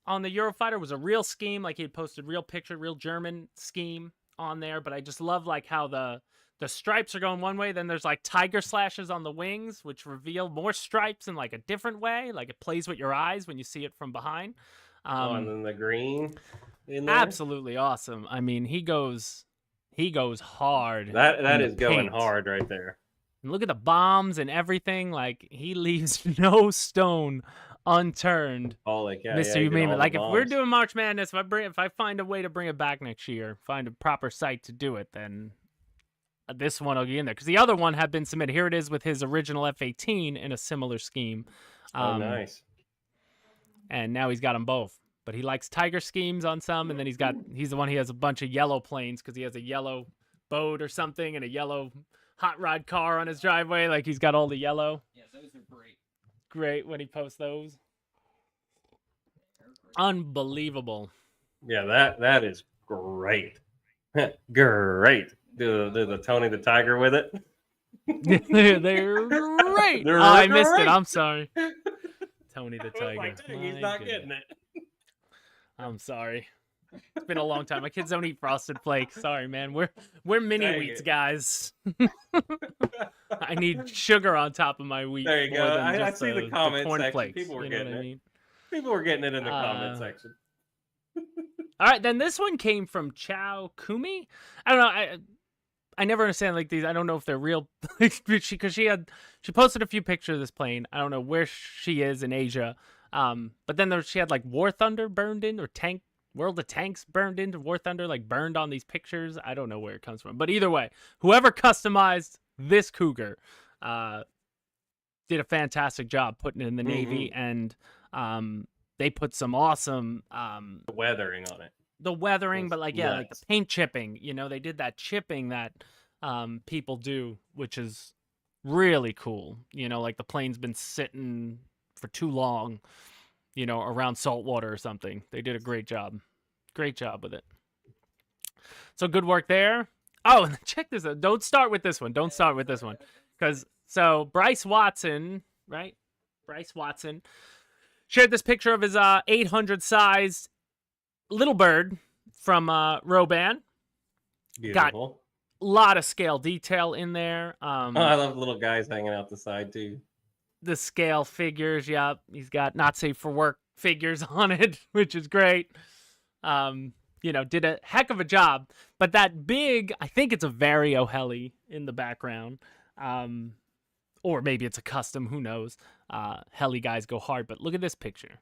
on the Eurofighter was a real scheme. Like, he had posted real picture, real German scheme on there. But I just love like how the stripes are going one way, then there's like tiger slashes on the wings, which reveal more stripes in like a different way. Like, it plays with your eyes when you see it from behind. And then the green in there. Absolutely awesome. I mean, he goes hard. That in is the going paint. hard right there. And look at the bombs and everything. Like, he leaves no stone unturned. Holy cow, Mr. yeah, Umima. Like, if we're bombs. doing March Madness, if I find a way to bring it back next year, find a proper site to do it, then this one will be in there. Because the other one had been submitted. Here it is with his original F-18 in a similar scheme. Oh, nice. And now he's got them both. But he likes tiger schemes on some, and then he's the one he has a bunch of yellow planes because he has a yellow boat or something and a yellow hot rod car on his driveway. Like, he's got all the yellow. Yeah, those are great. Great when he posts those. Unbelievable. Yeah, that is great. Great. Do the Tony the Tiger with it. They're great. They're I missed it. great. I'm sorry. Tony the I was Tiger. like, dang, he's My not goodness. getting it. I'm sorry. It's been a long time. My kids don't eat Frosted Flakes. Sorry, man. We're mini Dang wheats, it. guys. I need sugar on top of my wheat. There you more go. than I just see the comment corn section. flakes, People were you know getting what I it. mean? People were getting it in the comment section. All right, then this one came from Chow Kumi. I don't know. I never understand like these. I don't know if they're real because she posted a few pictures of this plane. I don't know where she is in Asia. But then she had like War Thunder burned in, or World of Tanks burned into War Thunder, like burned on these pictures. I don't know where it comes from, but either way, whoever customized this Cougar did a fantastic job putting it in the Navy, and they put some awesome The weathering on it. the weathering, but like like the nuts. paint chipping. You know, they did that chipping that people do, which is really cool. You know, like the plane's been sitting for too long, you know, around salt water or something. They did a great job. Great job with it. So good work there. Oh, and check this out. Don't start with this one. Don't start with this one. Because, so Bryce Watson, right? Bryce Watson shared this picture of his 800 sized little bird from Roban. Beautiful. A lot of scale detail in there. I love little guys hanging out the side too. The scale figures, yeah. He's got not safe for work figures on it, which is great. You know, did a heck of a job. But that big, I think it's a Vario heli in the background. Or maybe it's a custom, who knows. Heli guys go hard, but look at this picture.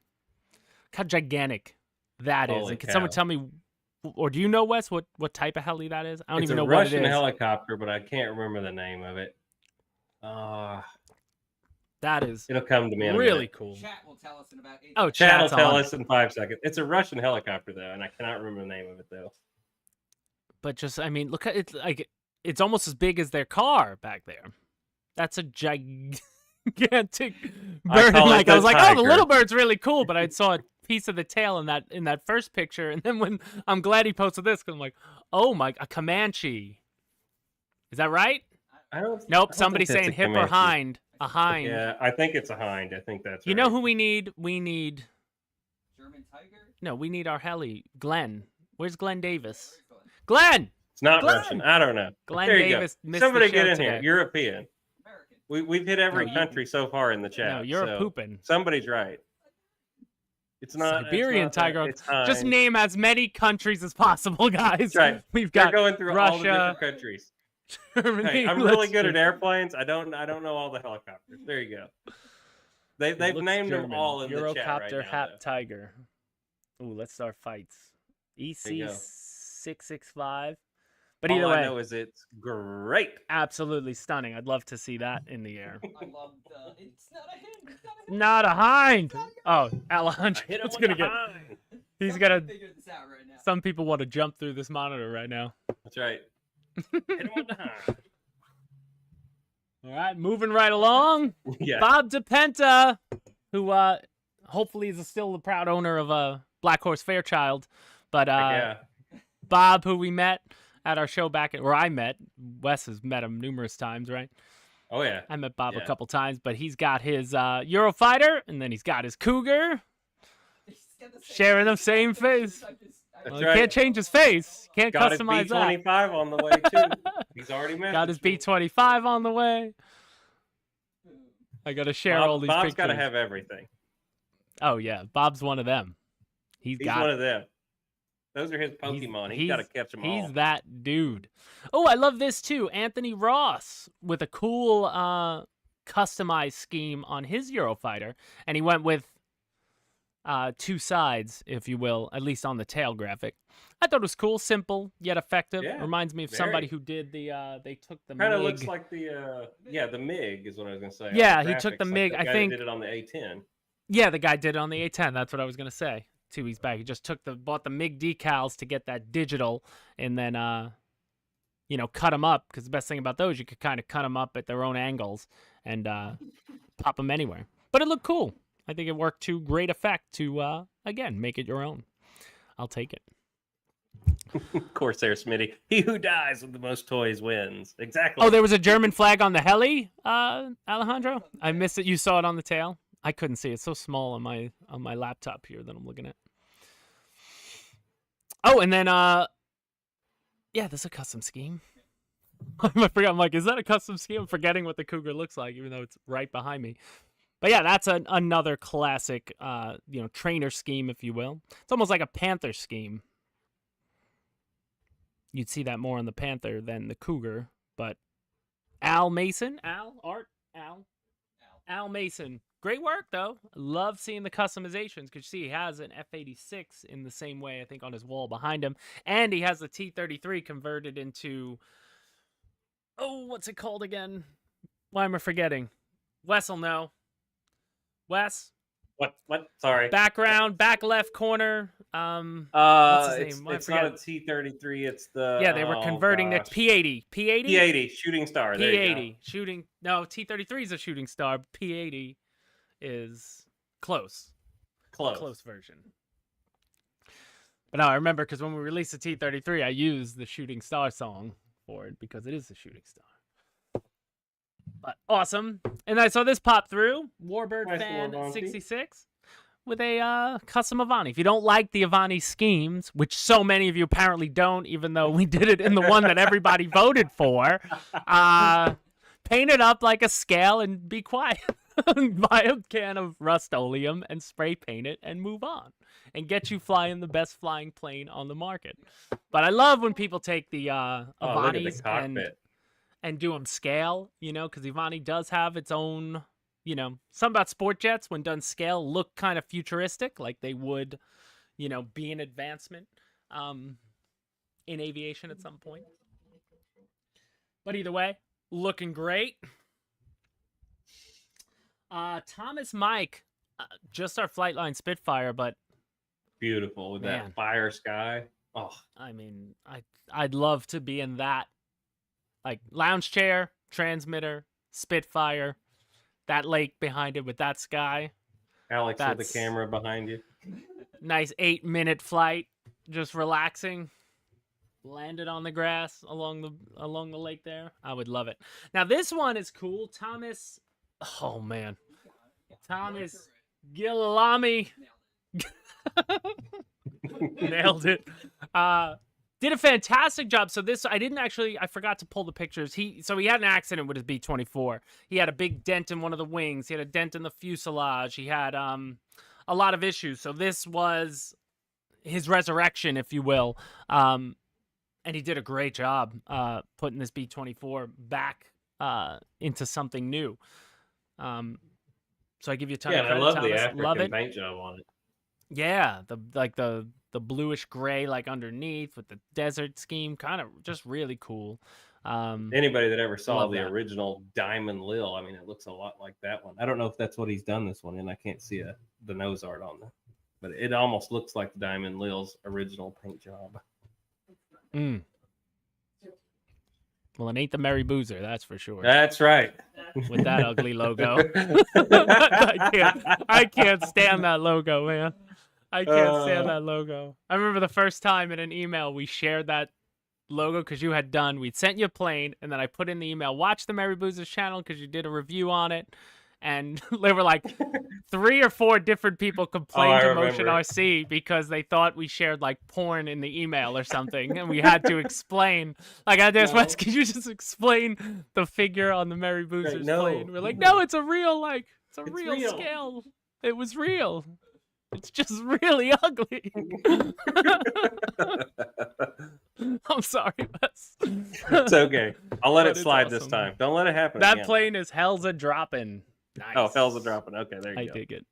Look how gigantic that is. Holy And can someone cow. tell me, or do you know, Wes, what type of heli that is? I don't It's even a know what it Russian is. helicopter, but I can't remember the name of it. That is It'll come to me in a really minute. cool. Chat will tell us in about 8 Oh, Chad will chat's tell on. us in 5 seconds. It's a Russian helicopter though, and I cannot remember the name of it though. But just, I mean, look at it. Like, it's almost as big as their car back there. That's a gigantic bird. call it Like, the I was like, oh, the tiger. little bird's really cool. But I saw a piece of the tail in that first picture, and then when I'm glad he posted this, because I'm like, oh my, a Comanche. Is that right? I don't. Nope. I don't Somebody's think saying that's a hip or Comanche. hind. A hind. Yeah, I think it's a hind. I think that's. You right. know who we need? We need. German Tiger? No, we need our heli. Glenn. Where's Glenn Davis? Where's Glenn? Glenn. It's not Glenn! Russian. I don't know. Glenn There you Davis go. missed the Somebody get show in here. today. European. American. We've hit every No, you- country so far in the chat. No, you're so pooping. Somebody's right. It's not Siberian it's not that, tiger. It's hind. Just name as many countries as possible, guys. That's right. We've They're got going through all the Russia, different countries. Germany. Hey, I'm let's really good see. at airplanes. I don't know all the helicopters. There you go. They've Looks named German. them all in the chat right Eurocopter now. Hap though. Tiger. Ooh, let's start fights. you EC go. 665. But All either I way, know is it's great. absolutely stunning. I'd love to see that in the air. I love the. It's not a him. It's not a him. Not a hind. Oh, I Alejandro. hit him It's with gonna the get. hind. He's Somebody gonna. figure this out right now. Some people want to jump through this monitor right now. That's right. Hit him with the hind. All right, moving right along. Yeah. Bob DePenta, who hopefully he's still the proud owner of a Black Horse Fairchild. But Yeah. Bob, who we met at our show where I met, Wes has met him numerous times, right? Oh yeah. I met Bob a Yeah. couple times, but he's got his Eurofighter, and then he's got his Cougar. Sharing the same face. That's Well, he right. can't change his face. Can't Got his customize that. B25 on the way too. He's already messaged Got his me. B25 on the way. I gotta share all these Bob's pictures. got to have everything. Oh yeah, Bob's one of them. He's got one it. of them. Those are his Pokemon. He's got to catch them all. He's that dude. Oh, I love this too. Anthony Ross with a cool customized scheme on his Eurofighter, and he went with two sides, if you will, at least on the tail graphic. I thought it was cool, simple yet effective. Yeah, Reminds me of very. somebody who did the. They took the Kind of MiG. looks like the the MiG is what I was gonna say. Yeah, The he took the graphics, MiG, Like I the guy think- that did it on the A10. Yeah, the guy did it on the A10. That's what I was gonna say. 2 weeks back, he just bought the MiG decals to get that digital, and then cut them up. Because the best thing about those, you could kind of cut them up at their own angles and pop them anywhere. But it looked cool. I think it worked to great effect to again make it your own. I'll take it. Corsair Smitty. He who dies with the most toys wins. Exactly. Oh, there was a German flag on the heli, Alejandro. I missed it. You saw it on the tail. I couldn't see it. It's so small on my laptop here that I'm looking at. Oh, and then yeah, there's a custom scheme. I forgot. I'm like, is that a custom scheme? I'm forgetting what the Cougar looks like, even though it's right behind me. But yeah, that's another classic, trainer scheme, if you will. It's almost like a Panther scheme. You'd see that more on the Panther than the Cougar. But Al Mason, Al Mason. Great work, though. Love seeing the customizations because you see he has an F-86 in the same way, I think, on his wall behind him. And he has the T-33 converted into... Oh, what's it called again? Why am I forgetting? Wes will know. Wes? What? Sorry. Background, back left corner. What's his It's name? I not a forget. T-33. It's the Yeah, they were converting the P-80. P-80? P-80 shooting star. There you go. P-80 shooting. No, T-33 is a shooting star. P-80 is close version. But no, I remember because when we released the T-33, I used the shooting star song for it because it is the shooting star. But awesome. And I saw this pop through. Warbird Nice Fan Avanti. 66 with a custom Avani. If you don't like the Avani schemes, which so many of you apparently don't, even though we did it in the one that everybody voted for, paint it up like a scale and be quiet. Buy a can of Rust-Oleum and spray paint it and move on. And get you flying the best flying plane on the market. But I love when people take the Oh, look at the Avanis cockpit. and do them scale, because Avani does have its own, some about sport jets when done scale look kind of futuristic, like they would, be an advancement in aviation at some point. But either way, looking great. Thomas Mike, just our Flightline Spitfire, but Beautiful with Man. that fire sky. Oh, I mean, I'd love to be in that, like lounge chair, transmitter, Spitfire, that lake behind it with that sky. Alex with That's- the camera behind you. Nice 8-minute flight, just relaxing. Landed on the grass along the lake there. I would love it. Now this one is cool. Thomas, oh man, Thomas Gililami. Nailed it. Did a fantastic job. So this, I forgot to pull the pictures. He had an accident with his B-24. He had a big dent in one of the wings. He had a dent in the fuselage. He had a lot of issues. So this was his resurrection, if you will. And he did a great job putting this B-24 back into something new. So I give you a ton Yeah, of and I credit, love Thomas. the African Love it. paint job on it. Yeah, the bluish gray like underneath with the desert scheme, kind of just really cool. Anybody that ever saw Love the that. original Diamond Lil, I mean, it looks a lot like that one. I don't know if that's what he's done this one, and I can't see the nose art on that, but it almost looks like the Diamond Lil's original paint job. Well, it ain't the Merry Boozer, that's for sure. That's right. with that ugly logo. I can't stand that logo, man. I can't stand that logo. I remember the first time in an email we shared that logo because you had done. We'd sent you a plane, and then I put in the email, watch the Mary Boozers channel because you did a review on it. And there were like 3 or 4 different people complained to Motion remember. RC because they thought we shared like porn in the email or something, and we had to explain. Like, I just Wes, could you just explain the figure on the Mary Boozers no. plane? We're like, no, it's a real real scale. It was real. It's just really ugly. I'm sorry, Wes. It's okay. I'll let But it slide it's this awesome. time. Don't let it happen That again. plane is hell's a dropping. Nice. Oh, fells are dropping. Okay, there you I go. dig it.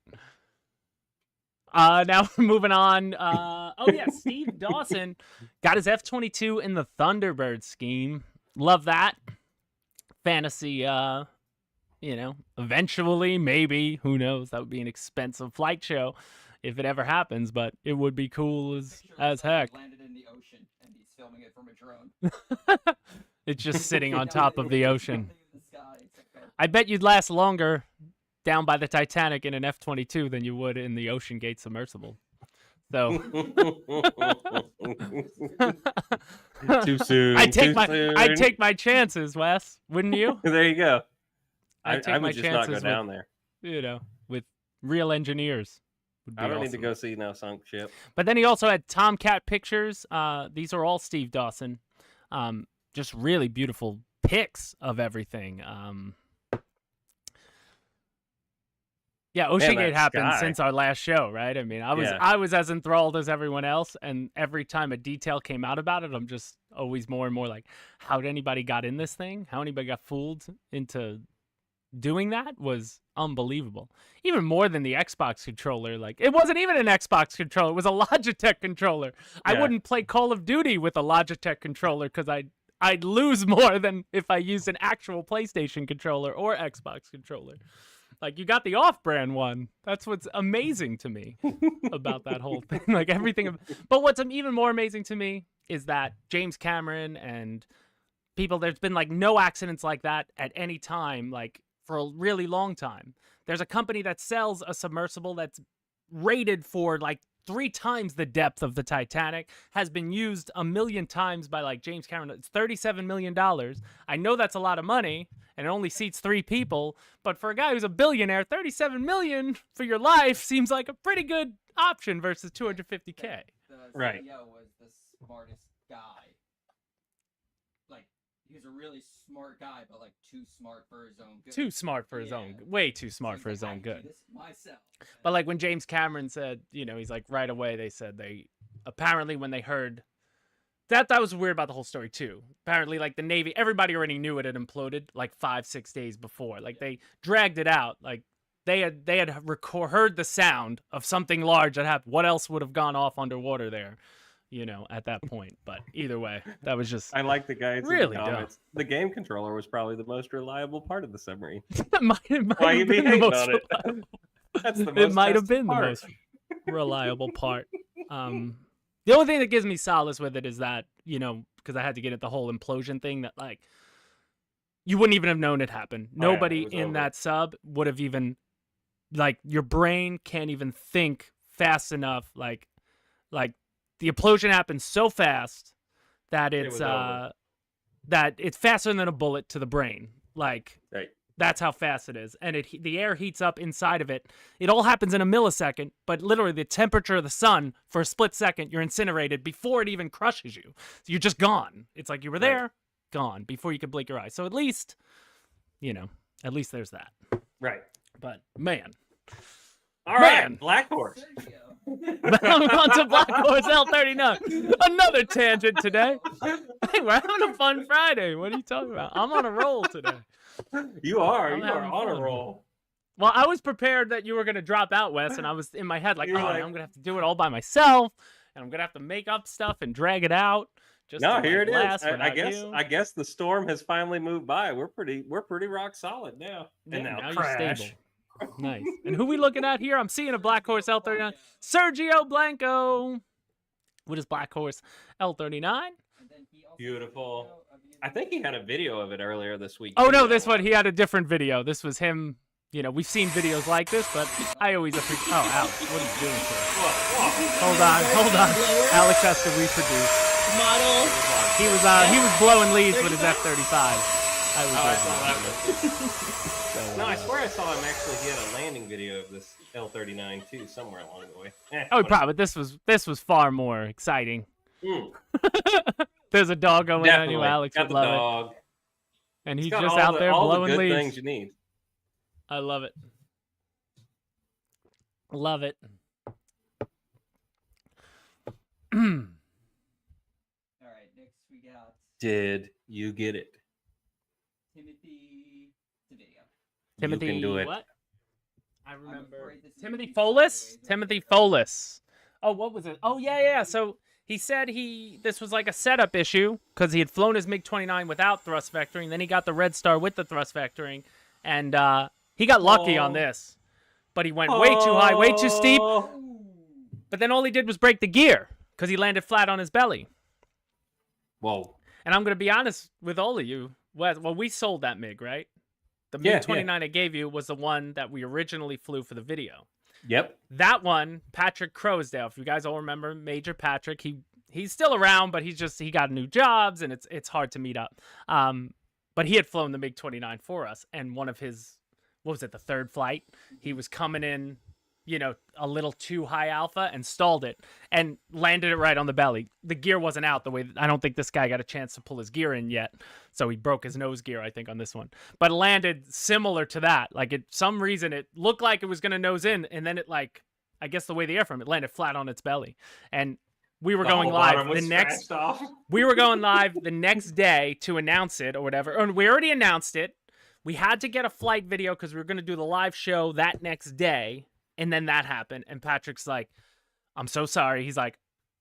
Now we're moving on. Oh yeah, Steve Dawson got his F-22 in the Thunderbird scheme. Love that. Fantasy, eventually, maybe, who knows? That would be an expensive flight show if it ever happens, but it would be cool as heck. Landed in the ocean and he's filming it from a drone. It's just sitting on top of the ocean. Nothing in the sky except for- I bet you'd last longer down by the Titanic in an F-22 than you would in the Ocean Gate submersible. So Too soon. I'd soon. take my chances, Wes. Wouldn't you? There you go. I'd take I my would just not go chances down there. with real engineers. Would be I don't need to awesome. go see no sunk ship. But then he also had Tomcat pictures. These are all Steve Dawson. Just really beautiful pics of everything. Yeah, Ocean Gate that happened sky. since our last show, right? I mean, I was as enthralled as everyone else, and every time a detail came out about it, I'm just always more and more like, how did anybody got in this thing? How anybody got fooled into doing that was unbelievable. Even more than the Xbox controller. Like, it wasn't even an Xbox controller; it was a Logitech controller. I Yeah. wouldn't play Call of Duty with a Logitech controller because I'd lose more than if I used an actual PlayStation controller or Xbox controller. Like, you got the off-brand one. That's what's amazing to me about that whole thing. Like, everything. But what's even more amazing to me is that James Cameron and people, there's been, like, no accidents like that at any time, like, for a really long time. There's a company that sells a submersible that's rated for, like, 3 times the depth of the Titanic, has been used 1 million times by, like, James Cameron. It's $37 million. I know that's a lot of money, and it only seats 3 people, but for a guy who's a billionaire, $37 million for your life seems like a pretty good option versus $250K. The Right. CEO was the smartest guy. Like, he was a really smart guy, but like too smart for his own good. Too smart for his Yeah. way too So smart he's for like, his "I own can do good. this myself." But like when James Cameron said, he's like, right away they said apparently when they heard that was weird about the whole story too. Apparently, like, the Navy, everybody already knew it had imploded like 5-6 days before. Like, they dragged it out. Like, they had heard the sound of something large that happened. What else would have gone off underwater there, at that point? But either way, that was just I like the guys Really in the comments. The game controller was probably the most reliable part of the submarine. it might Why have you be been the hating most on it? reliable. That's the most It might have tested been part. the most reliable part. The only thing that gives me solace with it is that, because I had to get at the whole implosion thing, that, like, you wouldn't even have known it happened. Oh, yeah, Nobody it was in over. that sub would have even, like, your brain can't even think fast enough. Like the implosion happened so fast that It it's was over. that it's faster than a bullet to the brain. Like, Right. that's how fast it is. And the air heats up inside of it. It all happens in a millisecond, but literally the temperature of the sun, for a split second, you're incinerated before it even crushes you. So you're just gone. It's like you were there, gone, before you could blink your eyes. So at least there's that. Right. But, man. All Man. right. Black Horse. Sergio. On to Black Horse L39. Another tangent today. Hey, we're having a fun Friday. What are you talking about? I'm on a roll today. You are. I'm You are having on a fun. roll. Well, I was prepared that you were going to drop out, Wes, and I was in my head like, You were oh, like- I'm going to have to do it all by myself, and I'm going to have to make up stuff and drag it out. Just No, to, here like, it is. last I without guess. you. I guess the storm has finally moved by. We're pretty rock solid now. Yeah, And now now you're crash. stable. Nice. And who we looking at here? I'm seeing a Black Horse L39. Sergio Blanco with his Black Horse L39. And then he also Beautiful. has a video of I think he had a video of it earlier this week. Oh too, no, that this one he had a different video. This was him. You know, we've seen videos like this, but I always appreciate. Oh, Alex, what are you doing, sir? Hold on. Alex has to reproduce. Model. He was blowing leads with his F-35. I No, I swear I saw him actually. He had a landing video of this L-39 too, somewhere along the way. Oh, probably. This was far more exciting. There's a dog going on you, Alex. Got the would love dog. it. And he's Got just all out the- there all blowing the good leads. things you need. I love it. Love it. All right, next we got Did you get it? Timothy Video. Timothy, You can do it. what? I remember. afraid this is Timothy gonna be Folis? sideways. Timothy Folis. Oh, what was it? Oh, yeah. So he said this was like a setup issue because he had flown his MiG-29 without thrust vectoring. Then he got the Red Star with the thrust vectoring. And he got lucky on this. But he went way too high, way too steep. Ooh. But then all he did was break the gear because he landed flat on his belly. Whoa. And I'm going to be honest with all of you. Well, we sold that MiG, right? The Yeah, MiG-29 I gave you was the one that we originally flew for the video. Yep. That one, Patrick Crowsdale, if you guys all remember, Major Patrick, he's still around, but he got new jobs, and it's hard to meet up. But he had flown the MiG-29 for us, and one of his, what was it, the third flight, he was coming in, a little too high alpha and stalled it and landed it right on the belly. The gear wasn't out the way. I don't think this guy got a chance to pull his gear in yet, so he broke his nose gear, I think, on this one. But it landed similar to that. Like, some reason it looked like it was going to nose in, and then it, like, I guess the way the airframe, it landed flat on its belly. And we were going live we were going live the next day to announce it or whatever. And we already announced it. We had to get a flight video because we were going to do the live show that next day. And then that happened. And Patrick's like, I'm so sorry. He's like,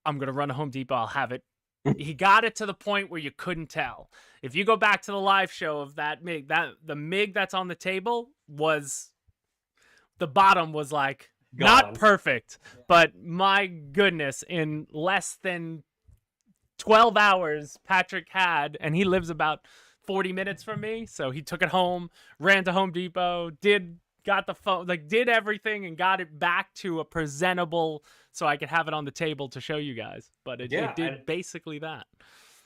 I'm going to run to Home Depot. I'll have it. He got it to the point where you couldn't tell. If you go back to the live show of that MiG, the MiG that's on the table was, the bottom was like, Gone. not perfect, but my goodness, in less than 12 hours, Patrick had, and he lives about 40 minutes from me, so he took it home, ran to Home Depot, got the phone, like did everything and got it back to a presentable so I could have it on the table to show you guys. But it did basically that.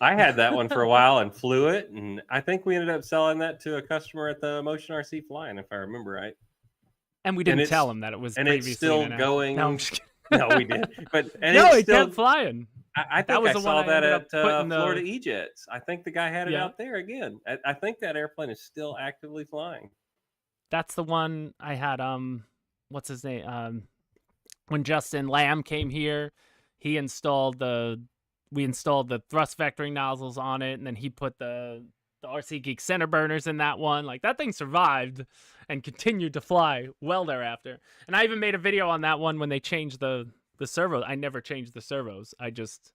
I had that one for a while and flew it, and I think we ended up selling that to a customer at the Motion RC Flying, if I remember right. And we didn't tell him that it was and previously it's still announced. going. No, I'm just kidding. No, we did. But no, it's he still, kept flying. I That think was I the saw one I that ended at up putting the- Florida E-Jets. I think the guy had it Yeah. out there again. I think that airplane is still actively flying. That's the one I had. What's his name? When Justin Lamb came here, we installed the thrust vectoring nozzles on it, and then he put the RC Geek center burners in that one. Like, that thing survived and continued to fly well thereafter. And I even made a video on that one when they changed the servos. I never changed the servos. I just,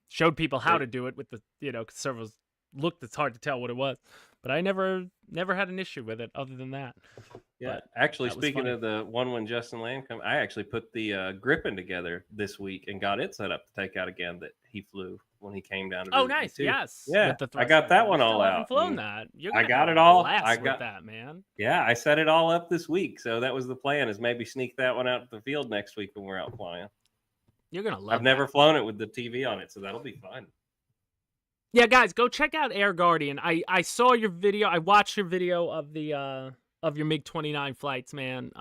showed people how to do it with the, 'cause servos looked, it's hard to tell what it was. But I never had an issue with it other than that. Yeah, But actually, that was speaking funny. of the one when Justin Lamb come, I actually put the Griffin together this week and got it set up to take out again that he flew when he came down to Oh, visit me, nice. too. Yes. Yeah, with the I thrust got that vector. one You all still haven't out, flown and that. You're I gonna got have it a all. blast I with got- that, man. Yeah, I set it all up this week, so that was the plan: is maybe sneak that one out to the field next week when we're out flying. You're gonna love. I've never flown it with the TV on it, so that'll be fun. Yeah, guys, go check out Air Guardian. I saw your video. I watched your video of the of your MiG-29 flights, man.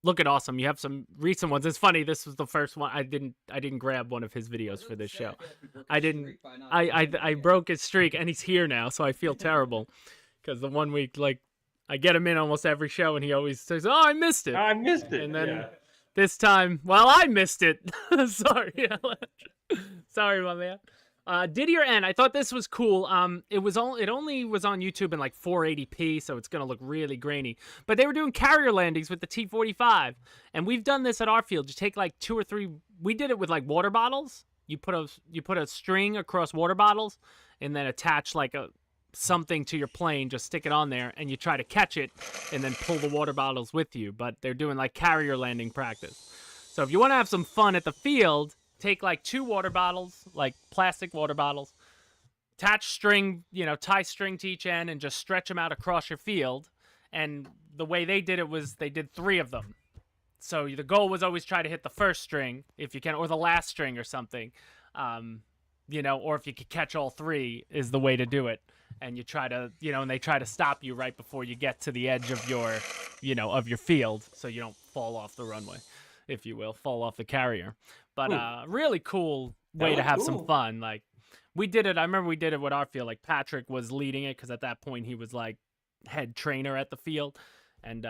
Looking awesome. You have some recent ones. It's funny. This was the first one. I didn't grab one of his videos for this show. I didn't. I broke his streak, and he's here now, so I feel terrible because the one week, like, I get him in almost every show, and he always says, "Oh, I missed it." I missed it. And then yeah. this time, well, I missed it. Sorry, sorry, my man. Didier N. I thought this was cool. It only was on YouTube in like 480p, so it's gonna look really grainy. But they were doing carrier landings with the T-45, and we've done this at our field. You take like 2 or 3. We did it with like water bottles. You put a string across water bottles, and then attach like something to your plane. Just stick it on there, and you try to catch it, and then pull the water bottles with you. But they're doing like carrier landing practice. So if you want to have some fun at the field, take like 2 water bottles, like plastic water bottles, attach string, tie string to each end and just stretch them out across your field. And the way they did it was they did 3 of them. So the goal was always try to hit the first string if you can, or the last string or something. Or if you could catch all 3 is the way to do it. And you try to, and they try to stop you right before you get to the edge of your, of your field, so you don't fall off the runway, if you will, fall off the carrier. But really cool way to have some fun. Like we did it. I remember we did it with our field. Like Patrick was leading it because at that point he was like head trainer at the field, and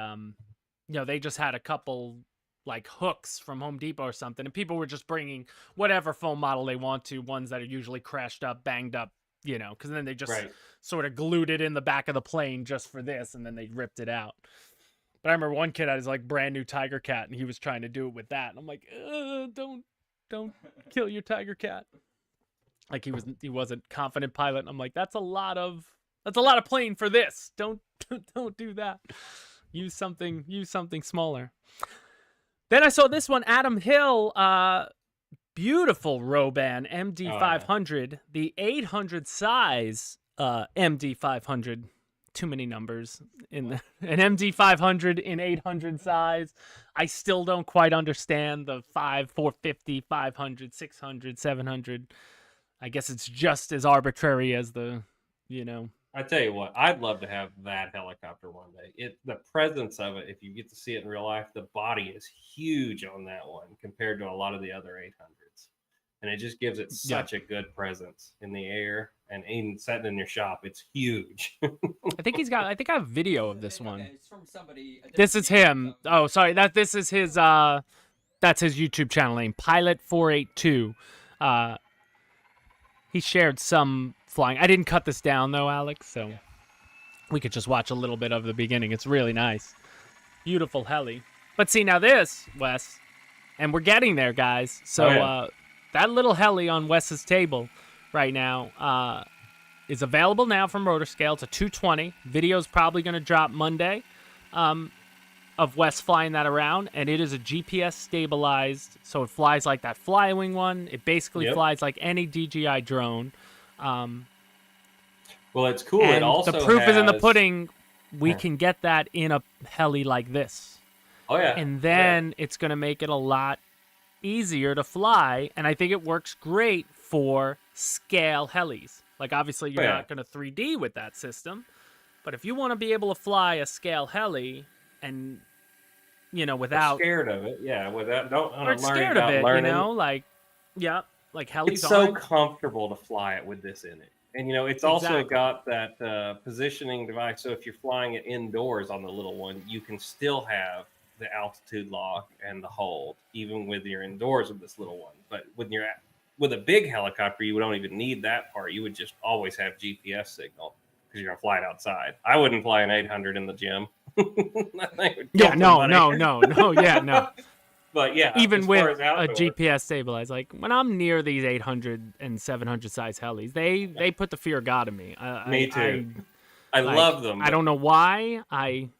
they just had a couple like hooks from Home Depot or something, and people were just bringing whatever foam model they want to, ones that are usually crashed up, banged up, because then they just sort of glued it in the back of the plane just for this, and then they ripped it out. But I remember one kid had his like brand new Tiger Cat, and he was trying to do it with that, and I'm like, don't kill your Tiger Cat. Like he wasn't confident pilot, and I'm like, that's a lot of plane for this. Don't do that. Use something smaller. Then I saw this one, Adam Hill, beautiful Roban MD500, the 800 size MD500. Too many numbers in the, an MD500 in 800 size. I still don't quite understand the 450, 500, 600, 700. I guess it's just as arbitrary as the, I tell you what, I'd love to have that helicopter one day. The presence of it, if you get to see it in real life, the body is huge on that one compared to a lot of the other 800s. And it just gives it such a good presence in the air, and even sitting in your shop, it's huge. I think I have video of this one. It's from somebody. This is him. Oh, sorry. This is his that's his YouTube channel name, Pilot482. He shared some flying. I didn't cut this down though, Alex, so we could just watch a little bit of the beginning. It's really nice. Beautiful heli. But see, now this, Wes, and we're getting there, guys. So that little heli on Wes's table right now is available now from Rotorscale. It's a 220. Video's probably going to drop Monday of Wes flying that around, and it is a GPS stabilized, so it flies like that Flywing one. It basically flies like any DJI drone. Well, it's cool. And it also the proof is in the pudding. We can get that in a heli like this. Oh yeah. And then it's going to make it a lot easier to fly, and I think it works great for scale helis. Like obviously you're not going to 3D with that system, but if you want to be able to fly a scale heli and without scared of it, without or scared of it, like helis it's so comfortable to fly it with this in it. And it's also got that positioning device, so if you're flying it indoors on the little one, you can still have the altitude lock and the hold, even with your indoors with this little one. But with a big helicopter, you don't even need that part. You would just always have GPS signal because you're gonna fly it outside. I wouldn't fly an 800 in the gym. No. But yeah, even with a GPS stabilized, like when I'm near these 800 and 700 size helis, they put the fear of God in me. Me too. I love them. I don't know why.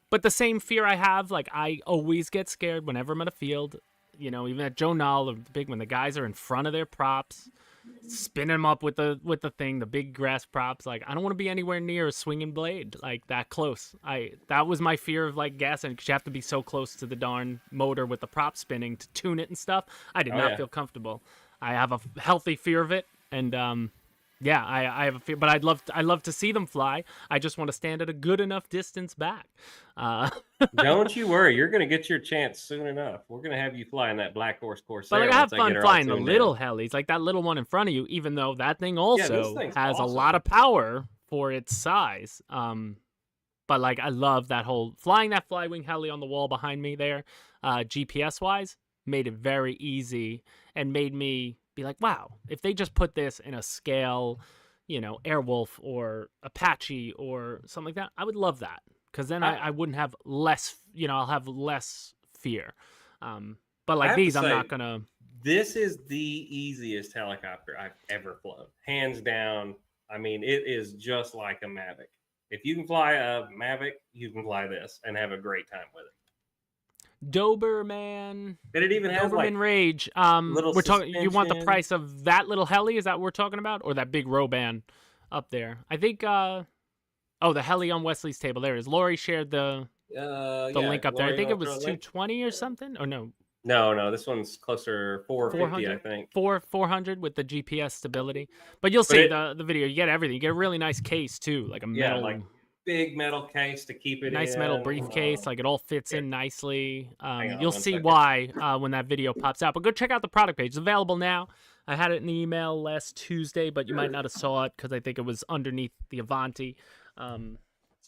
But the same fear I have, like I always get scared whenever I'm at a field. Even at Joe Knoll, the big when the guys are in front of their props, spin them up with the thing, the big grass props. Like I don't want to be anywhere near a swinging blade like that close. That was my fear of like gassing, because you have to be so close to the darn motor with the prop spinning to tune it and stuff. I did not feel comfortable. I have a healthy fear of it, and I have a fear, but I'd love to see them fly. I just want to stand at a good enough distance back. Don't you worry, you're gonna get your chance soon enough. We're gonna have you flying that Black Horse Corsair. But I have fun flying the little helis, like that little one in front of you. Even though that thing also has a lot of power for its size. But like I love that whole flying that Flywing heli on the wall behind me there. GPS wise, made it very easy and made me be like, wow, if they just put this in a scale, Airwolf or Apache or something like that, I would love that, because then I wouldn't have less, I'll have less fear. But like these, I'm not gonna. This is the easiest helicopter I've ever flown, hands down. I mean, it is just like a Mavic. If you can fly a Mavic, you can fly this and have a great time with it. Doberman. Did it even have Doberman Rage? little We're talking. You want the suspension? price of that little heli? Is that what we're talking about, or that big Roban? up there. I think. Oh, the heli on Wesley's table. There it is. Lori shared the Yeah, link up there. I Lori, think you it wanna throw was a link? 220 or something. Or no, No, this one's closer 450, I 400. think. 400 with the GPS stability. But you'll But see it- the video. You get everything. You get a really nice case too, like a Yeah, metal, like big metal case to keep it nice in. metal briefcase. Like it all fits here. in nicely. Hang on You'll one see second. why when that video pops out. But go check out the product page. It's available now. I had it in the email last Tuesday, but you might not have saw it because I think it was underneath the Avanti.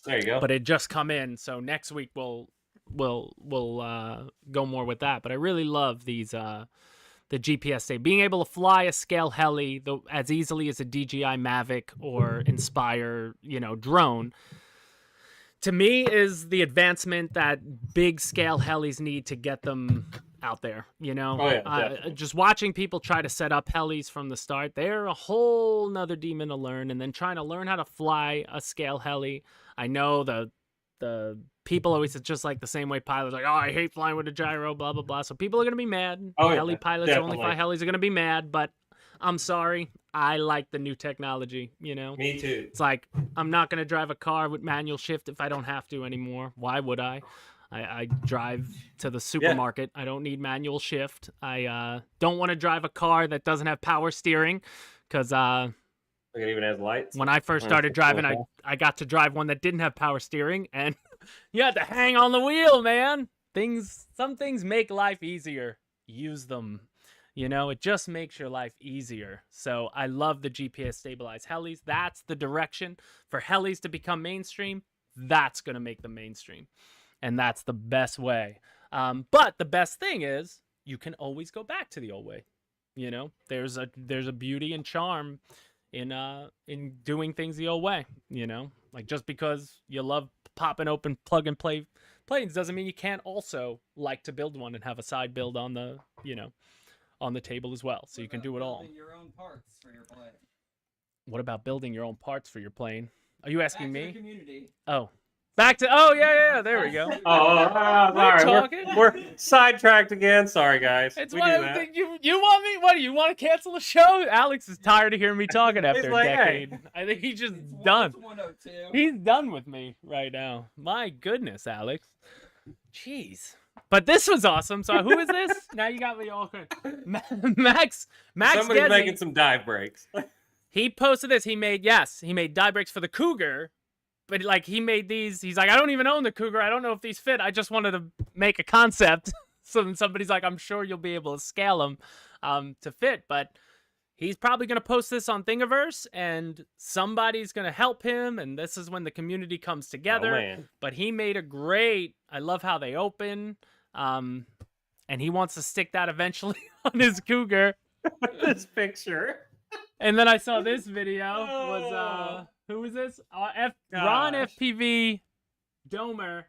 There you go. But it just come in, so next week we'll go more with that. But I really love these the GPS day, being able to fly a scale heli as easily as a DJI Mavic or Inspire, drone. To me, is the advancement that big scale helis need to get them out there. Oh, yeah, definitely. Just watching people try to set up helis from the start, they're a whole nother demon to learn. And then trying to learn how to fly a scale heli. I know the people always, it's just like the same way pilots like, oh, I hate flying with a gyro, blah blah blah. So people are gonna be mad. Oh, yeah, Heli pilots who only definitely. fly helis are gonna be mad. But I'm sorry, I like the new technology. Me too. It's like I'm not gonna drive a car with manual shift if I don't have to anymore. Why would I? I drive to the supermarket. I don't need manual shift. I don't want to drive a car that doesn't have power steering because It even has lights. when I first Oh, started that's driving, cool. I got to drive one that didn't have power steering, and you had to hang on the wheel, man. Some things make life easier. Use them. It just makes your life easier. So I love the GPS stabilized helis. That's the direction for helis to become mainstream. That's going to make them mainstream. And that's the best way. But the best thing is you can always go back to the old way. There's a beauty and charm in doing things the old way. Like just because you love popping open plug and play planes doesn't mean you can't also like to build one and have a side build on the on the table as well. So you can do it all. Building your own parts for your plane. What about building your own parts for your plane? Are you asking Back to me? the community. Oh, back to yeah. There we go. Sorry. talking. We're sidetracked again. Sorry, guys. It's We one do of the that. things you want me. What do you want to cancel the show? Alex is tired of hearing me talking after a like, hey. decade. I think he's just It's done. 102. He's done with me right now. My goodness, Alex. Jeez. But this was awesome. So who is this? Now you got me all good. Max Somebody's Gezi, making some dive breaks. he posted this. He made die breaks for the Cougar. But like he made these, he's like, I don't even own the Cougar. I don't know if these fit. I just wanted to make a concept. So then somebody's like, I'm sure you'll be able to scale them to fit. But he's probably going to post this on Thingiverse and somebody's going to help him. And this is when the community comes together. Oh, man. But he made I love how they open. And he wants to stick that eventually on his Cougar. This picture. And then I saw this video was who was this? Ron Gosh. FPV Domer.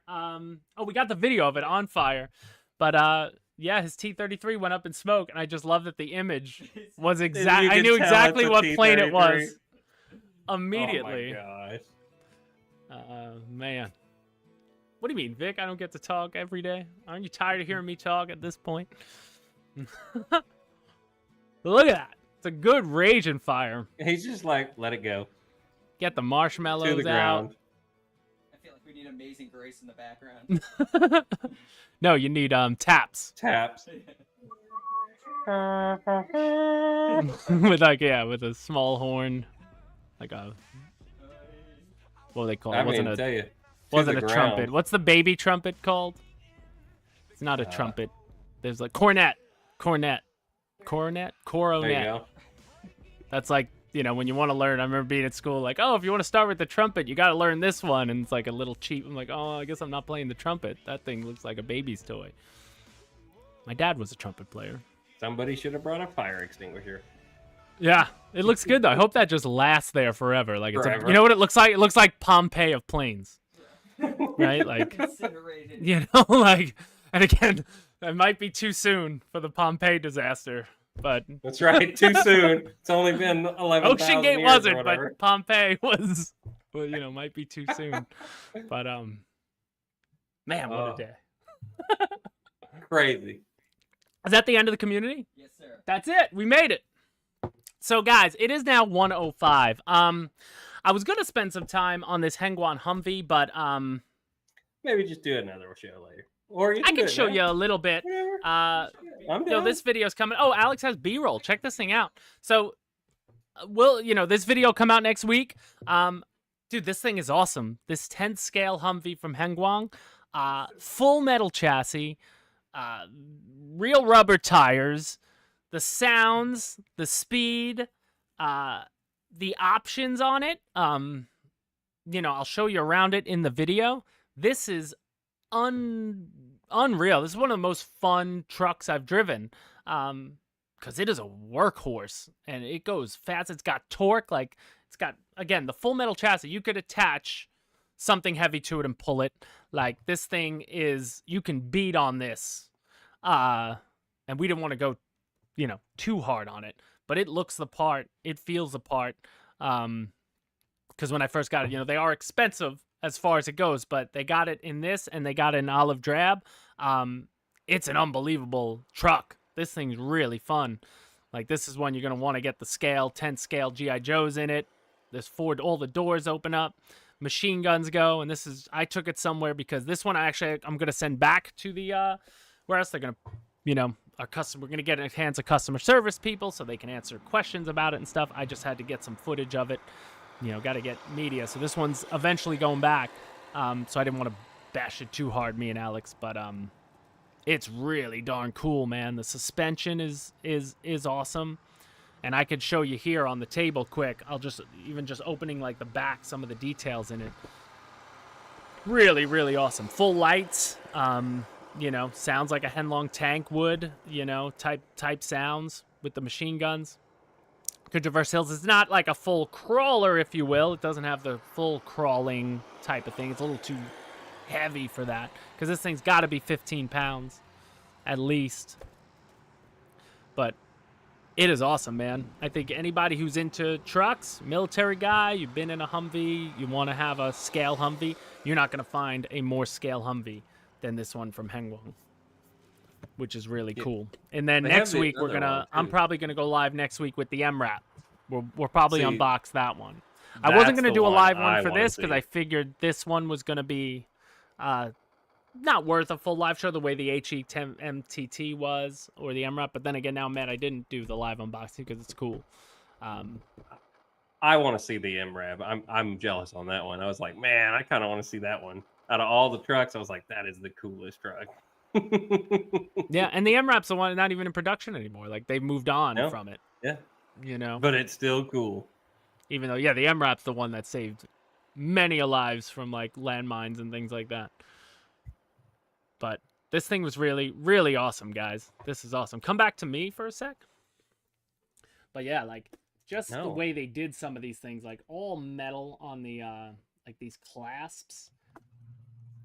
We got the video of it on fire. But yeah, his T-33 went up in smoke, and I just love that the image was exact. You I can knew tell exactly it's a what plane it was T-33. immediately. Oh my gosh. Man. What do you mean, Vic? I don't get to talk every day. Aren't you tired of hearing me talk at this point? Look at that. It's a good raging fire. He's just like, let it go. Get the To marshmallows the out. ground. I feel like we need Amazing Grace in the background. No, you need taps. Taps. with with a small horn. Like a what do they call it? I mean, Wasn't tell you. a trumpet. What's the baby trumpet called? It's not a trumpet. There's like cornet. There you Coronet. go. That's like, when you want to learn. I remember being at school like, oh, if you want to start with the trumpet, you got to learn this one. And it's like a little cheap. I'm like, oh, I guess I'm not playing the trumpet. That thing looks like a baby's toy. My dad was a trumpet player. Somebody should have brought a fire extinguisher. Yeah, it looks good though. I hope that just lasts there forever. Like Forever. you know what it looks like? It looks like Pompeii of planes, right? Like, Incinerated. like, and again, it might be too soon for the Pompeii disaster, but That's right. Too soon. It's only been 11. Ocean Gate wasn't, but Pompeii was. Well, might be too soon. But man, what a day! Crazy. Is that the end of the community? Yes, sir. That's it. We made it. So guys, it is now 1:05. I was gonna spend some time on this Hengguan Humvee, but Maybe just do another show later, or you I can do can it show now. you a little bit. Whatever. I'm Yo, down. this video's coming. Oh, Alex has B-roll. Check this thing out. So, this video come out next week. Dude, this thing is awesome. This 10th scale Humvee from Hengguang, full metal chassis, real rubber tires, the sounds, the speed, the options on it. I'll show you around it in the video. This is unreal. This is one of the most fun trucks I've driven. Because it is a workhorse and it goes fast. It's got torque. Like, it's got, again, the full metal chassis. You could attach something heavy to it and pull it. Like, this thing is, you can beat on this. And we didn't want to go, too hard on it. But it looks the part. It feels the part. Because when I first got it, they are expensive as far as it goes. But they got it in this and they got it in olive drab. It's an unbelievable truck. This thing's really fun. Like, this is one you're going to want to get the scale, 10 scale G.I. Joes in it. There's all the doors open up. Machine guns go. And I took it somewhere because this one I'm going to send back to the, where else they're going to, we're going to get it in the hands of customer service people so they can answer questions about it and stuff. I just had to get some footage of it. Got to get media. So this one's eventually going back. So I didn't want to bash it too hard, me and Alex, but, it's really darn cool, man. The suspension is awesome. And I could show you here on the table quick. I'll just opening like the back, some of the details in it. Really, really awesome. Full lights. Sounds like a Henlong tank would, type sounds with the machine guns. Could traverse hills. It's not like a full crawler, if you will. It doesn't have the full crawling type of thing. It's a little too heavy for that because this thing's got to be 15 pounds at least. But it is awesome, man. I think anybody who's into trucks, military guy, you've been in a Humvee, you want to have a scale Humvee, you're not going to find a more scale Humvee than this one from Hengguang, which is really cool. And then next week I'm probably gonna go live next week with the MRAP. We'll probably unbox that one. I wasn't gonna do a live one for this because I figured this one was gonna be not worth a full live show the way the HE10 MTT was or the MRAP. But then again, now I'm mad I didn't do the live unboxing because it's cool. I want to see the MRAP. I'm jealous on that one. I was like, man, I kind of want to see that one. Out of all the trucks, I was like, that is the coolest truck. Yeah, and the MRAP's the one not even in production anymore. Like, they've moved on from it. Yeah. But it's still cool. Even though, the MRAP's the one that saved many lives from, like, landmines and things like that. But this thing was really, really awesome, guys. This is awesome. Come back to me for a sec. But yeah, like, just the way they did some of these things, like, all metal on the, like, these clasps.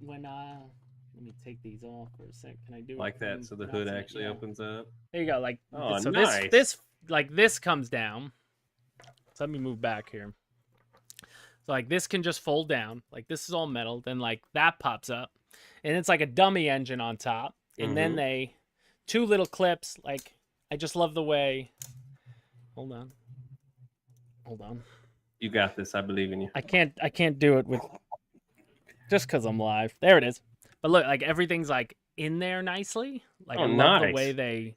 When, let me take these off for a sec. Can I do like that so the hood actually opens up? There you go. Like, so nice. this comes down. So let me move back here. So like this can just fold down. Like this is all metal. Then like that pops up. And it's like a dummy engine on top. And then two little clips. Like, I just love the way. Hold on. You got this. I believe in you. I can't do it with just because I'm live. There it is. But look, like everything's like in there nicely. Like I love the way they,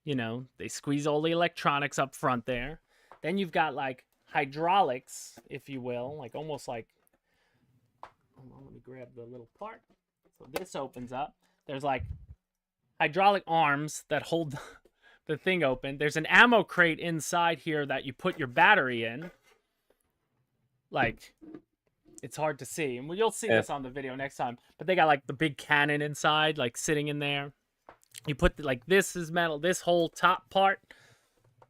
they squeeze all the electronics up front there. Then you've got like hydraulics, if you will, like almost like. Hold on, let me grab the little part. So this opens up. There's like hydraulic arms that hold the thing open. There's an ammo crate inside here that you put your battery in. Like, it's hard to see. And you'll see this on the video next time. But they got like the big cannon inside, like sitting in there. You put like this is metal. This whole top part.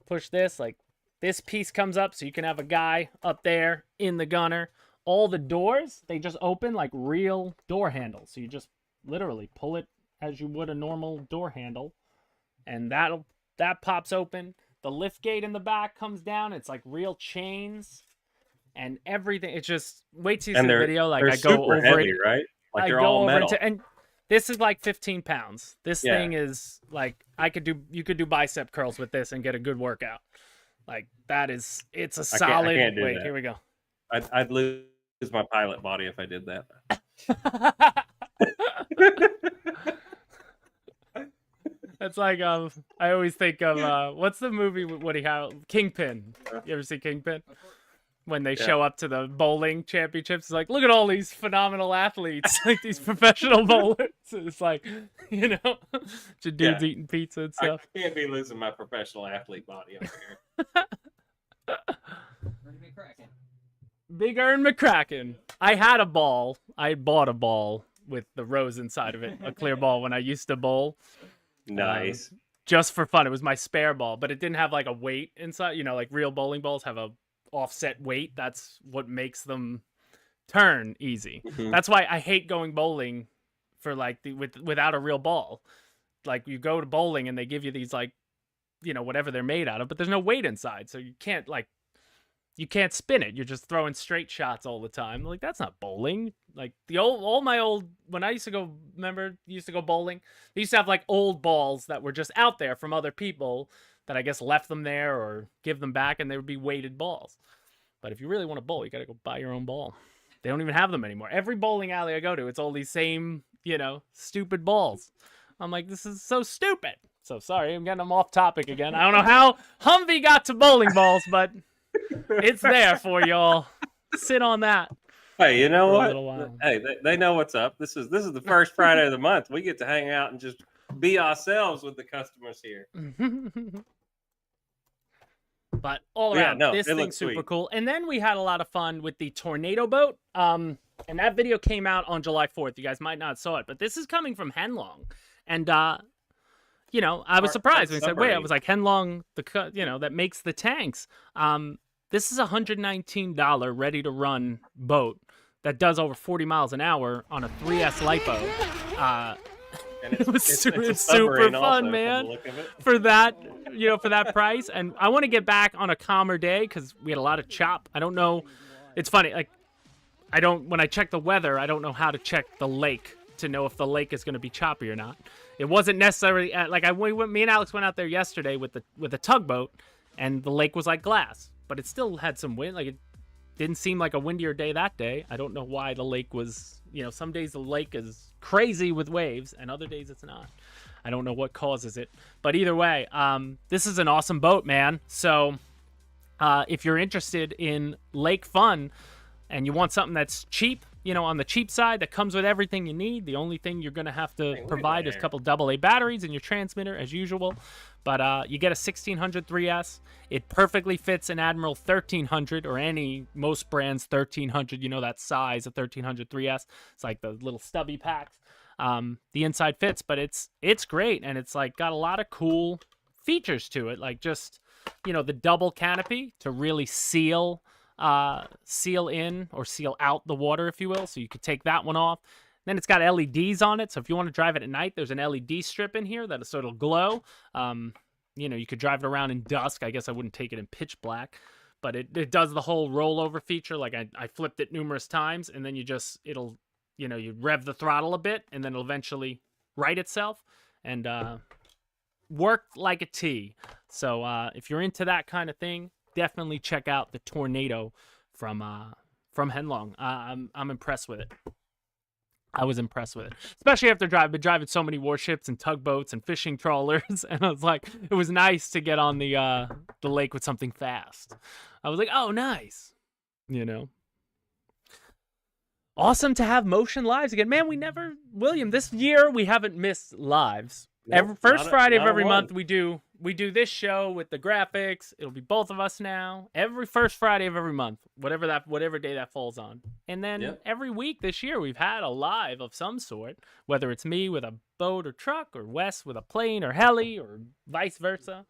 Push this. Like this piece comes up so you can have a guy up there in the gunner. All the doors, they just open like real door handles. So you just literally pull it as you would a normal door handle. And that pops open. The lift gate in the back comes down. It's like real chains. And everything, it's just, wait till you see the video. Like I go over heavy, it, right? Like I they're go all over metal. and this is like 15 pounds. This thing is like, you could do bicep curls with this and get a good workout. Like that is, it's a I solid. can't do Wait, that. here we go. I'd lose my pilot body if I did that. That's like I always think of what's the movie with Woody Harrelson? Kingpin. You ever see Kingpin? Of course. When they Yeah. show up to the bowling championships, it's like, look at all these phenomenal athletes, like these professional bowlers. It's like, you know, just dudes Yeah. eating pizza and I stuff. can't be losing my professional athlete body over here. Ready to be cracking. Big Ern McCracken. I had a ball. I bought a ball with the rose inside of it, a clear ball when I used to bowl. Nice. Just for fun. It was my spare ball, but it didn't have like a weight inside. You know, like real bowling balls have a offset weight. That's what makes them turn easy. Mhm. That's why I hate going bowling for like without a real ball. Like you go to bowling and they give you these like, you know, whatever they're made out of, but there's no weight inside, so you can't spin it. You're just throwing straight shots all the time. Like that's not bowling. Like when I used to go, used to go bowling, they used to have like old balls that were just out there from other people that I guess left them there or give them back, and they would be weighted balls. But if you really want to bowl, you got to go buy your own ball. They don't even have them anymore. Every bowling alley I go to, it's all these same, you know, stupid balls. I'm like, this is so stupid. So sorry, I'm getting them off topic again. I don't know how Humvee got to bowling balls, but it's there for y'all. Sit on that. Hey, you know For a what? little while. Hey, they know what's up. This is the first Friday of the month. We get to hang out and just be ourselves with the customers here. But all Yeah, around, no, this it thing's looks super sweet. cool. And then we had a lot of fun with the tornado boat. And that video came out on July 4th. You guys might not saw it, but this is coming from Henlong. And you know, I was surprised when he said, "Wait," I was like, "Henlong, that makes the tanks." This is a $119 ready to run boat that does over 40 miles an hour on a 3S lipo. And It's a super submarine fun, also, from the man. look of it. For that, for that price. And I want to get back on a calmer day because we had a lot of chop. I don't know. It's funny. Like, when I check the weather, I don't know how to check the lake to know if the lake is going to be choppy or not. It wasn't necessarily me and Alex went out there yesterday with the tugboat, and the lake was like glass, but it still had some wind. Like, it didn't seem like a windier day that day. I don't know why the lake was, some days the lake is crazy with waves and other days it's not. I don't know what causes it, but either way, this is an awesome boat, man. So if you're interested in lake fun and you want something that's cheap, on the cheap side, that comes with everything you need. The only thing you're going to have to provide is a couple AA batteries in your transmitter as usual. But you get a 1600 3S. It perfectly fits an Admiral 1300 or most brands 1300, that size, a 1300 3S. It's like the little stubby packs. The inside fits, but it's great. And it's like got a lot of cool features to it. Like just, the double canopy to really seal in or seal out the water, if you will. So you could take that one off. Then it's got LEDs on it. So if you want to drive it at night, there's an LED strip in here so it'll glow. You could drive it around in dusk. I guess I wouldn't take it in pitch black, but it does the whole rollover feature. Like I flipped it numerous times, and then you rev the throttle a bit, and then it'll eventually right itself and work like a T. So if you're into that kind of thing, definitely check out the Tornado from Henlong. I'm impressed with it. I was impressed with it, especially after been driving so many warships and tugboats and fishing trawlers, and I was like, it was nice to get on the lake with something fast. I was like, oh, nice, Awesome to have Motion Lives again, man. William, this year we haven't missed lives. Nope, First Friday of every one. month we do this show with the graphics. It'll be both of us now. Every first Friday of every month, whatever day that falls on. And then every week this year we've had a live of some sort, whether it's me with a boat or truck or Wes with a plane or heli or vice versa.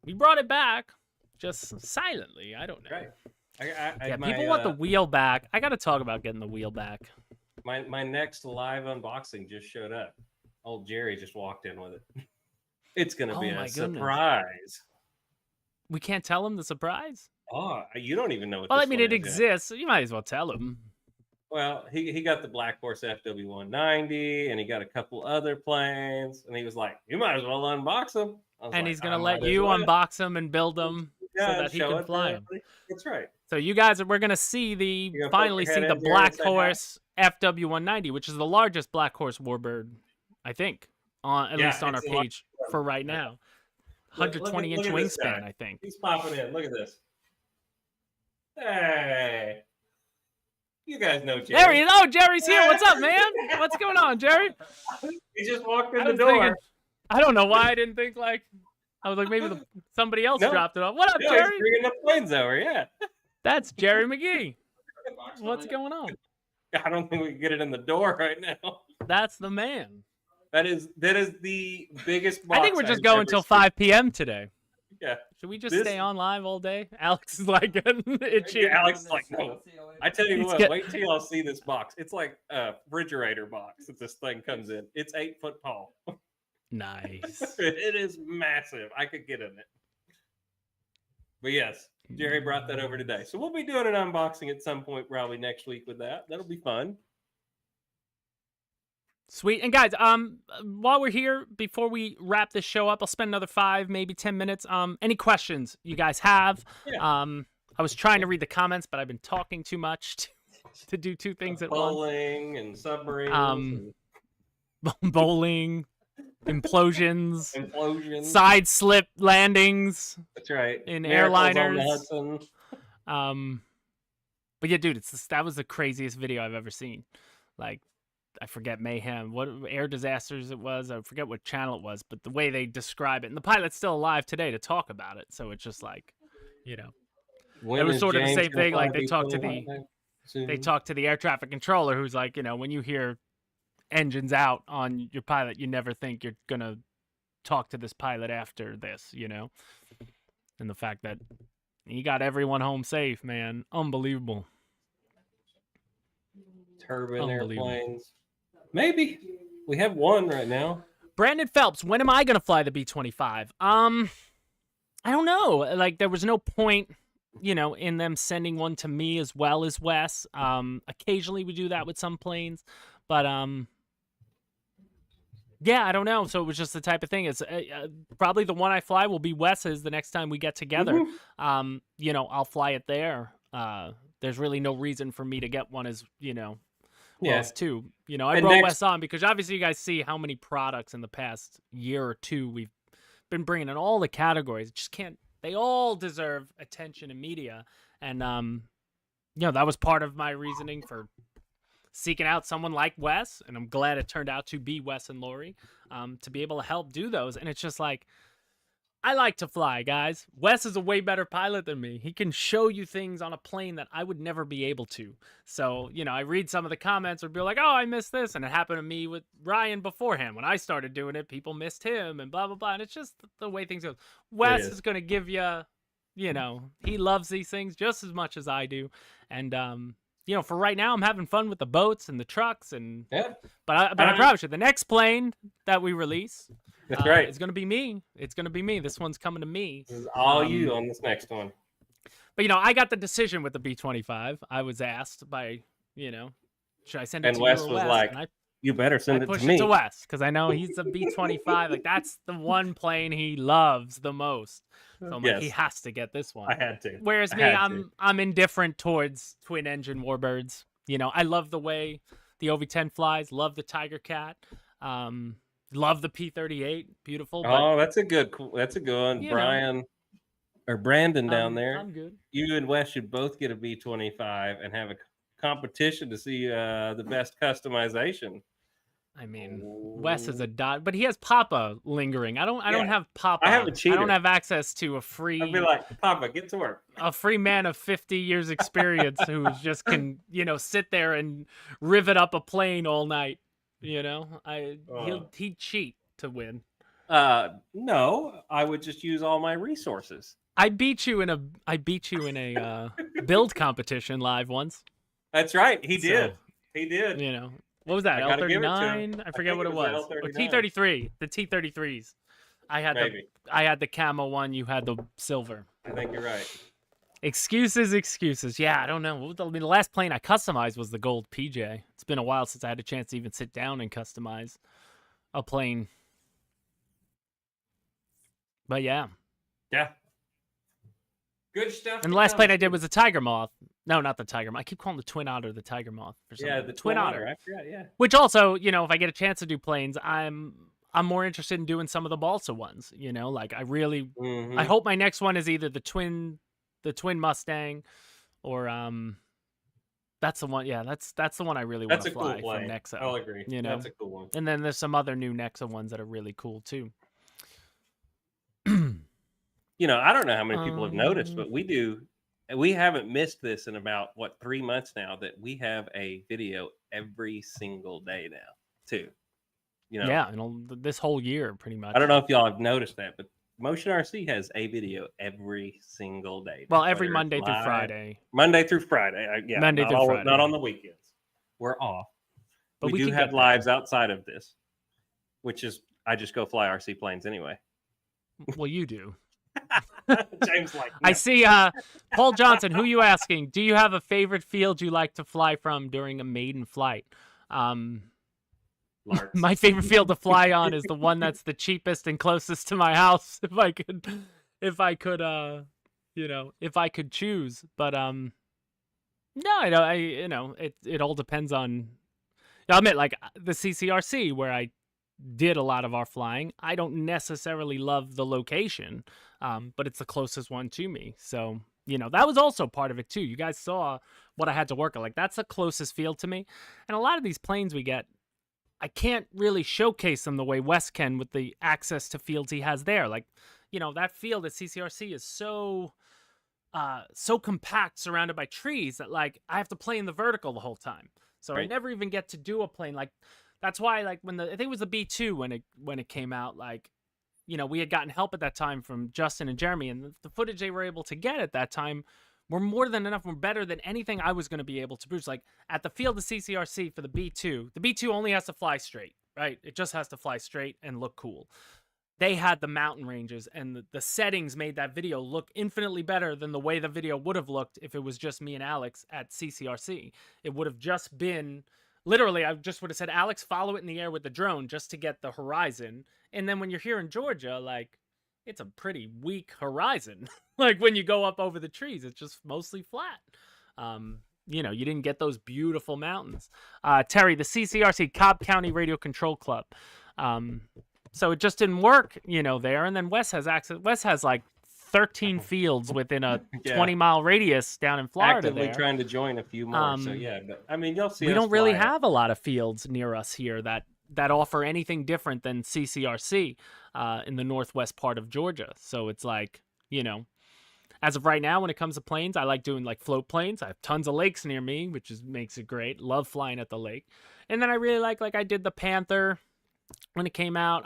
We brought it back just silently. I don't know. Right. People want the wheel back. I got to talk about getting the wheel back. My next live unboxing just showed up. Old Jerry just walked in with it. It's going to be a surprise. We can't tell him the surprise? Oh, you don't even know what Well, this I mean, one it is exists, so you might as well tell him. Well, he got the Black Horse FW190, and he got a couple other planes, and he was like, you might as well unbox them. And he's going to let you unbox them and build them. Yeah, that he show can it to fly them. everybody. That's right. So you guys, we're gonna see You gonna poke finally your see head the in here and Black say hi? Horse FW190, which is the largest Black Horse warbird, I think, at Yeah, least on our it's the largest page one. for right now. 120-inch Look at this wingspan, guy. I think. He's popping in. Look at this. Hey, you guys know Jerry. There he is. Oh, Jerry's here. What's up, man? What's going on, Jerry? He just walked in I the was door. thinking, I don't know why I didn't think I was like maybe somebody else No. dropped it off. What up, No, Jerry? he's bringing the planes over. Yeah. That's Jerry McGee. What's going on? I don't think we can get it in the door right now. That's the man. That is the biggest box. I think we're just I've going ever until seen. 5 p.m. today. Yeah. Should we just This- stay on live all day? Alex is like itchy. Yeah, Alex is like, no. I tell you He's what, get- wait till y'all see this box. It's like a refrigerator box that this thing comes in. It's 8 foot tall. Nice. It is massive. I could get in it. But yes, Jerry brought that over today. So we'll be doing an unboxing at some point probably next week with that. That'll be fun. Sweet. And guys, while we're here, before we wrap this show up, I'll spend another 5, maybe 10 minutes. Any questions you guys have? Yeah. I was trying to read the comments, but I've been talking too much to do 2 things at once. Bowling and submarines. Bowling, implosions, Implosions. side slip landings. That's right. in Miracles on the airliners. Hudson. But yeah, dude, that was the craziest video I've ever seen. Like, I forget Mayhem, what air disasters it was. I forget what channel it was, but the way they describe it, and the pilot's still alive today to talk about it. So it's just like, you know, When it was is sort of the James same gonna thing. fly Like they talked to B-21 soon? they talked to the air traffic controller, who's like, you know, when you hear engines out on your pilot, you never think you're gonna talk to this pilot after this, you know. And the fact that he got everyone home safe, man, unbelievable. Turbine Unbelievable. airplanes. Maybe we have one right now. Brandon Phelps, when am I gonna fly the B-25? I don't know. Like, there was no point, you know, in them sending one to me as well as Wes. Occasionally we do that with some planes, but yeah, I don't know. So it was just the type of thing. It's probably the one I fly will be Wes's the next time we get together. Mhm. You know, I'll fly it there. There's really no reason for me to get one as, you know, Yeah. Wes too. You know, I And brought next- Wes on because obviously you guys see how many products in the past year or two we've been bringing in all the categories. Just can't. They all deserve attention and media. And you know, that was part of my reasoning for seeking out someone like Wes, and I'm glad it turned out to be Wes and Lori, to be able to help do those. And it's just like, I like to fly, guys. Wes is a way better pilot than me. He can show you things on a plane that I would never be able to. So, you know, I read some of the comments or be like, oh, I missed this. And it happened to me with Ryan beforehand. When I started doing it, people missed him and blah, blah, blah. And it's just the way things go. Wes is. is going to give you, you know, he loves these things just as much as I do. And, you know, for right now, I'm having fun with the boats and the trucks. And Yeah, But I promise you, the next plane that we release, that's right. it's going to be me. It's going to be me. This one's coming to me. This is all you on this next one. But, you know, I got the decision with the B-25. I was asked by, you know, should I send it And to Wes you or was Wes? like, And I You better send it push to me. it to Wes because I know he's a B-25. Like, that's the one plane he loves the most. So I'm like, he Yes. has to get this one. I had to. Whereas I me, had to. I'm indifferent towards twin engine warbirds. You know, I love the way the OV-10 flies. Love the Tiger Cat. Love the P-38. Beautiful. But Oh, that's a good one. You know. Brian or Brandon down there. I'm good. You and Wes should both get a B-25 and have a competition to see the best customization. I mean, Wes is a dot, but he has Papa lingering. I don't Yeah. have Papa. I have a I cheater. don't have access to a free I'd be like, Papa, get to work. man of 50 years experience who just can, you know, sit there and rivet up a plane all night. You know, he'd cheat to win. No, I would just use all my resources. I beat you in a build competition live once. That's right. He So, did. He did. You know, what was that? I gotta give it to him. L39? I I forget think what it it was was. the Or L39. T33. The T33s. I had Maybe. the camo one. You had the silver. I think you're right. Excuses. Yeah, I don't know. I mean, the last plane I customized was the gold PJ. It's been a while since I had a chance to even sit down and customize a plane. But yeah. Yeah. Good stuff. And the last plane I did was the tiger moth. No, not the tiger moth. I keep calling the twin otter the tiger moth for some reason. the twin otter. I forgot. Yeah. Which also, you know, if I get a chance to do planes, I'm more interested in doing some of the balsa ones. You know, like I hope my next one is either the twin Mustang, or that's the one. Yeah, that's the one I really want to fly cool from Nexa. I'll agree. You know, that's a cool one. And then there's some other new Nexa ones that are really cool too. You know, I don't know how many people have noticed, but we haven't missed this in about 3 months now, that we have a video every single day now too. You know, yeah, and this whole year pretty much. I don't know if y'all have noticed that, but Motion RC has a video every single day. Well, every Monday through Friday. Monday through Friday. Monday through Friday. Not on the weekends. We're off. But we do have lives outside of this, which is I just go fly RC planes anyway. Well, you do. James, like, no. I see. Paul Johnson, who you asking? Do you have a favorite field you like to fly from during a maiden flight? My favorite field to fly on is the one that's the cheapest and closest to my house. If I could, if I could choose. But no, it all depends on. I'll admit, like the CCRC where I did a lot of our flying, I don't necessarily love the location, but it's the closest one to me. So, you know, that was also part of it too. You guys saw what I had to work on. Like, that's the closest field to me. And a lot of these planes we get, I can't really showcase them the way Wes can with the access to fields he has there. Like, you know, that field at CCRC is so compact, surrounded by trees, that like I have to play in the vertical the whole time. So I never even get to do a plane like. That's why, like, I think it was the B2 when it came out, like, you know, we had gotten help at that time from Justin and Jeremy, and the footage they were able to get at that time were more than enough, were better than anything I was going to be able to produce. Like, at the field of CCRC for the B2 only has to fly straight, right? It just has to fly straight and look cool. They had the mountain ranges, and the settings made that video look infinitely better than the way the video would have looked if it was just me and Alex at CCRC. It would have just been... Literally, I just would have said, Alex, follow it in the air with the drone just to get the horizon. And then when you're here in Georgia, like, it's a pretty weak horizon. Like, when you go up over the trees, it's just mostly flat. You know, you didn't get those beautiful mountains. Terry, the CCRC, Cobb County Radio Control Club. So it just didn't work, you know, there. And then Wes has access. Wes has, like, 13 fields within a 20-mile radius down in Florida. Actively trying to join a few more. So yeah, but I mean, you'll see. We don't really have a lot of fields near us here that offer anything different than CCRC in the northwest part of Georgia. So it's like, you know, as of right now, when it comes to planes, I like doing like float planes. I have tons of lakes near me, which makes it great. Love flying at the lake. And then I really like I did the Panther when it came out.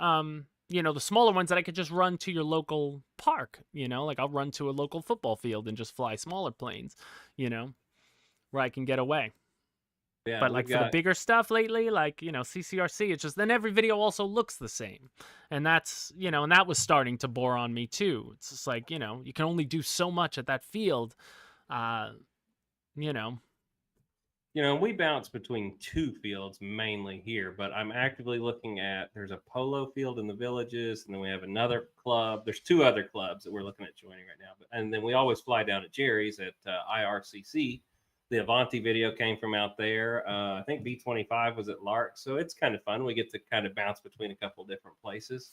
You know, the smaller ones that I could just run to your local park, you know, like I'll run to a local football field and just fly smaller planes, you know, where I can get away. Yeah, but like for the bigger stuff lately, like, you know, CCRC, it's just then every video also looks the same. And that's, you know, and that was starting to bore on me too. It's just like, you know, you can only do so much at that field, you know. You know, we bounce between two fields mainly here, but I'm actively looking at, there's a polo field in the Villages, and then we have another club. There's two other clubs that we're looking at joining right now. And then we always fly down at Jerry's at IRCC. The Avanti video came from out there. I think B25 was at Lark. So it's kind of fun. We get to kind of bounce between a couple different places.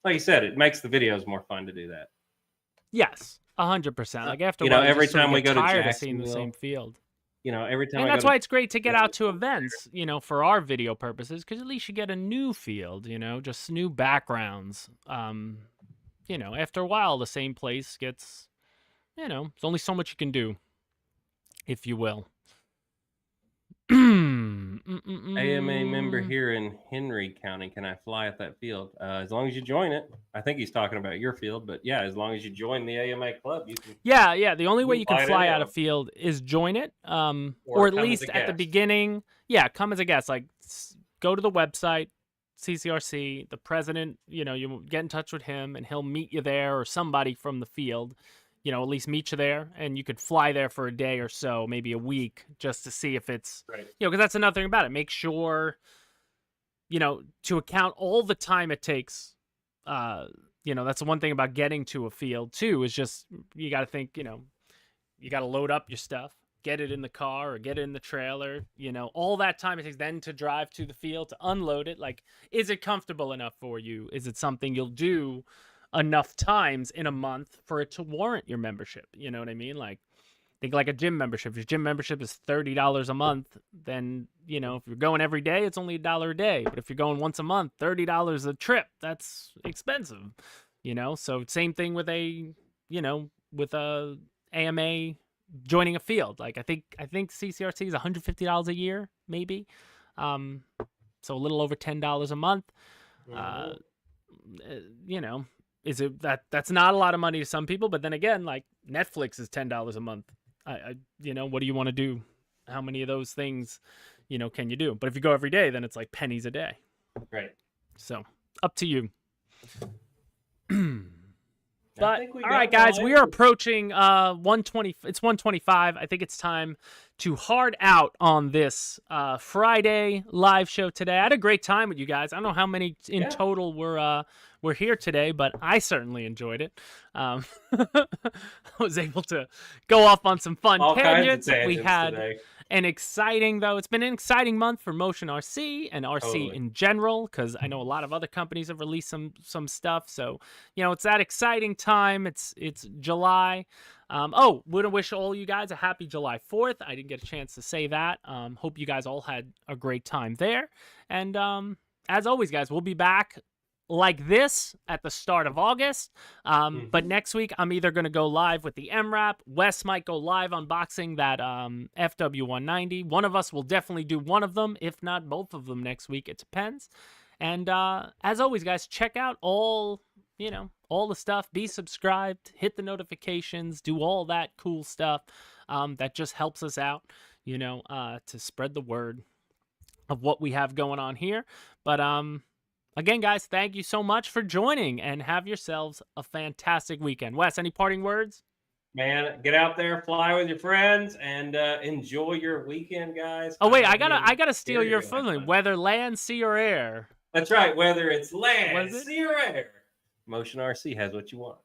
Like you said, it makes the videos more fun to do that. Yes, 100%. Like after you know, every time we go to Jacksonville, seeing the same field. You know, every time. And that's why it's great to get out to events, you know, for our video purposes, because at least you get a new field, you know, just new backgrounds. You know, after a while, the same place gets, you know, there's only so much you can do, if you will. AMA member here in Henry County. Can I fly at that field? As long as you join it. I think he's talking about your field, but yeah, as long as you join the AMA club, you can. Yeah. The only way you can fly out a field is join it, or at least at the beginning. Yeah, come as a guest. Like, go to the website, CCRC. The president, you know, you get in touch with him, and he'll meet you there, or somebody from the field. You know, at least meet you there, and you could fly there for a day or so, maybe a week, just to see if it's, you know, because that's another thing about it. Make sure, you know, to account all the time it takes that's the one thing about getting to a field too, is just you got to think, you got to load up your stuff, get it in the car or get it in the trailer, all that time it takes then to drive to the field to unload it. Like, is it comfortable enough for you? Is it something you'll do enough times in a month for it to warrant your membership? You know what I mean? Like, think like a gym membership. If your gym membership is $30 a month, then, if you're going every day, it's only $1 a day. But if you're going once a month, $30 a trip, that's expensive, So same thing with with a AMA joining a field. Like, I think CCRC is $150 a year, maybe. So a little over $10 a month. Is it that's not a lot of money to some people, but then again, like, Netflix is $10 a month. What do you want to do? How many of those things, can you do? But if you go every day, then it's like pennies a day. Right. So up to you. But all got right, guys, we are approaching 120. It's 125. I think it's time to hard out on this Friday live show today. I had a great time with you guys. I don't know how many in total were here today, but I certainly enjoyed it. I was able to go off on some fun tangents. We had today. It's been an exciting month for Motion RC and RC in general, because I know a lot of other companies have released some stuff. So, it's that exciting time. It's July. Want to wish all you guys a happy July 4th. I didn't get a chance to say that. Hope you guys all had a great time there. And as always, guys, we'll be back like this at the start of August. But next week, I'm either going to go live with the MRAP. Wes might go live unboxing that FW190. One of us will definitely do one of them, if not both of them next week. It depends. And as always, guys, check out all the stuff. Be subscribed, hit the notifications, do all that cool stuff that just helps us out, to spread the word of what we have going on here. But again, guys, thank you so much for joining, and have yourselves a fantastic weekend. Wes, any parting words? Man, get out there, fly with your friends, and enjoy your weekend, guys. Oh wait, I gotta steal your feeling. Whether land, sea, or air. That's right. Whether it's land, sea, or air, Motion RC has what you want.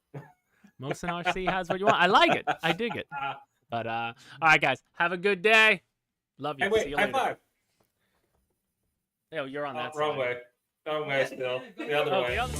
Motion RC has what you want. I like it. I dig it. But all right, guys, have a good day. Love you. Hey, wait, see you high later. five. Yo, you're on that Wrong side. way. Wrong way still. The other way. The other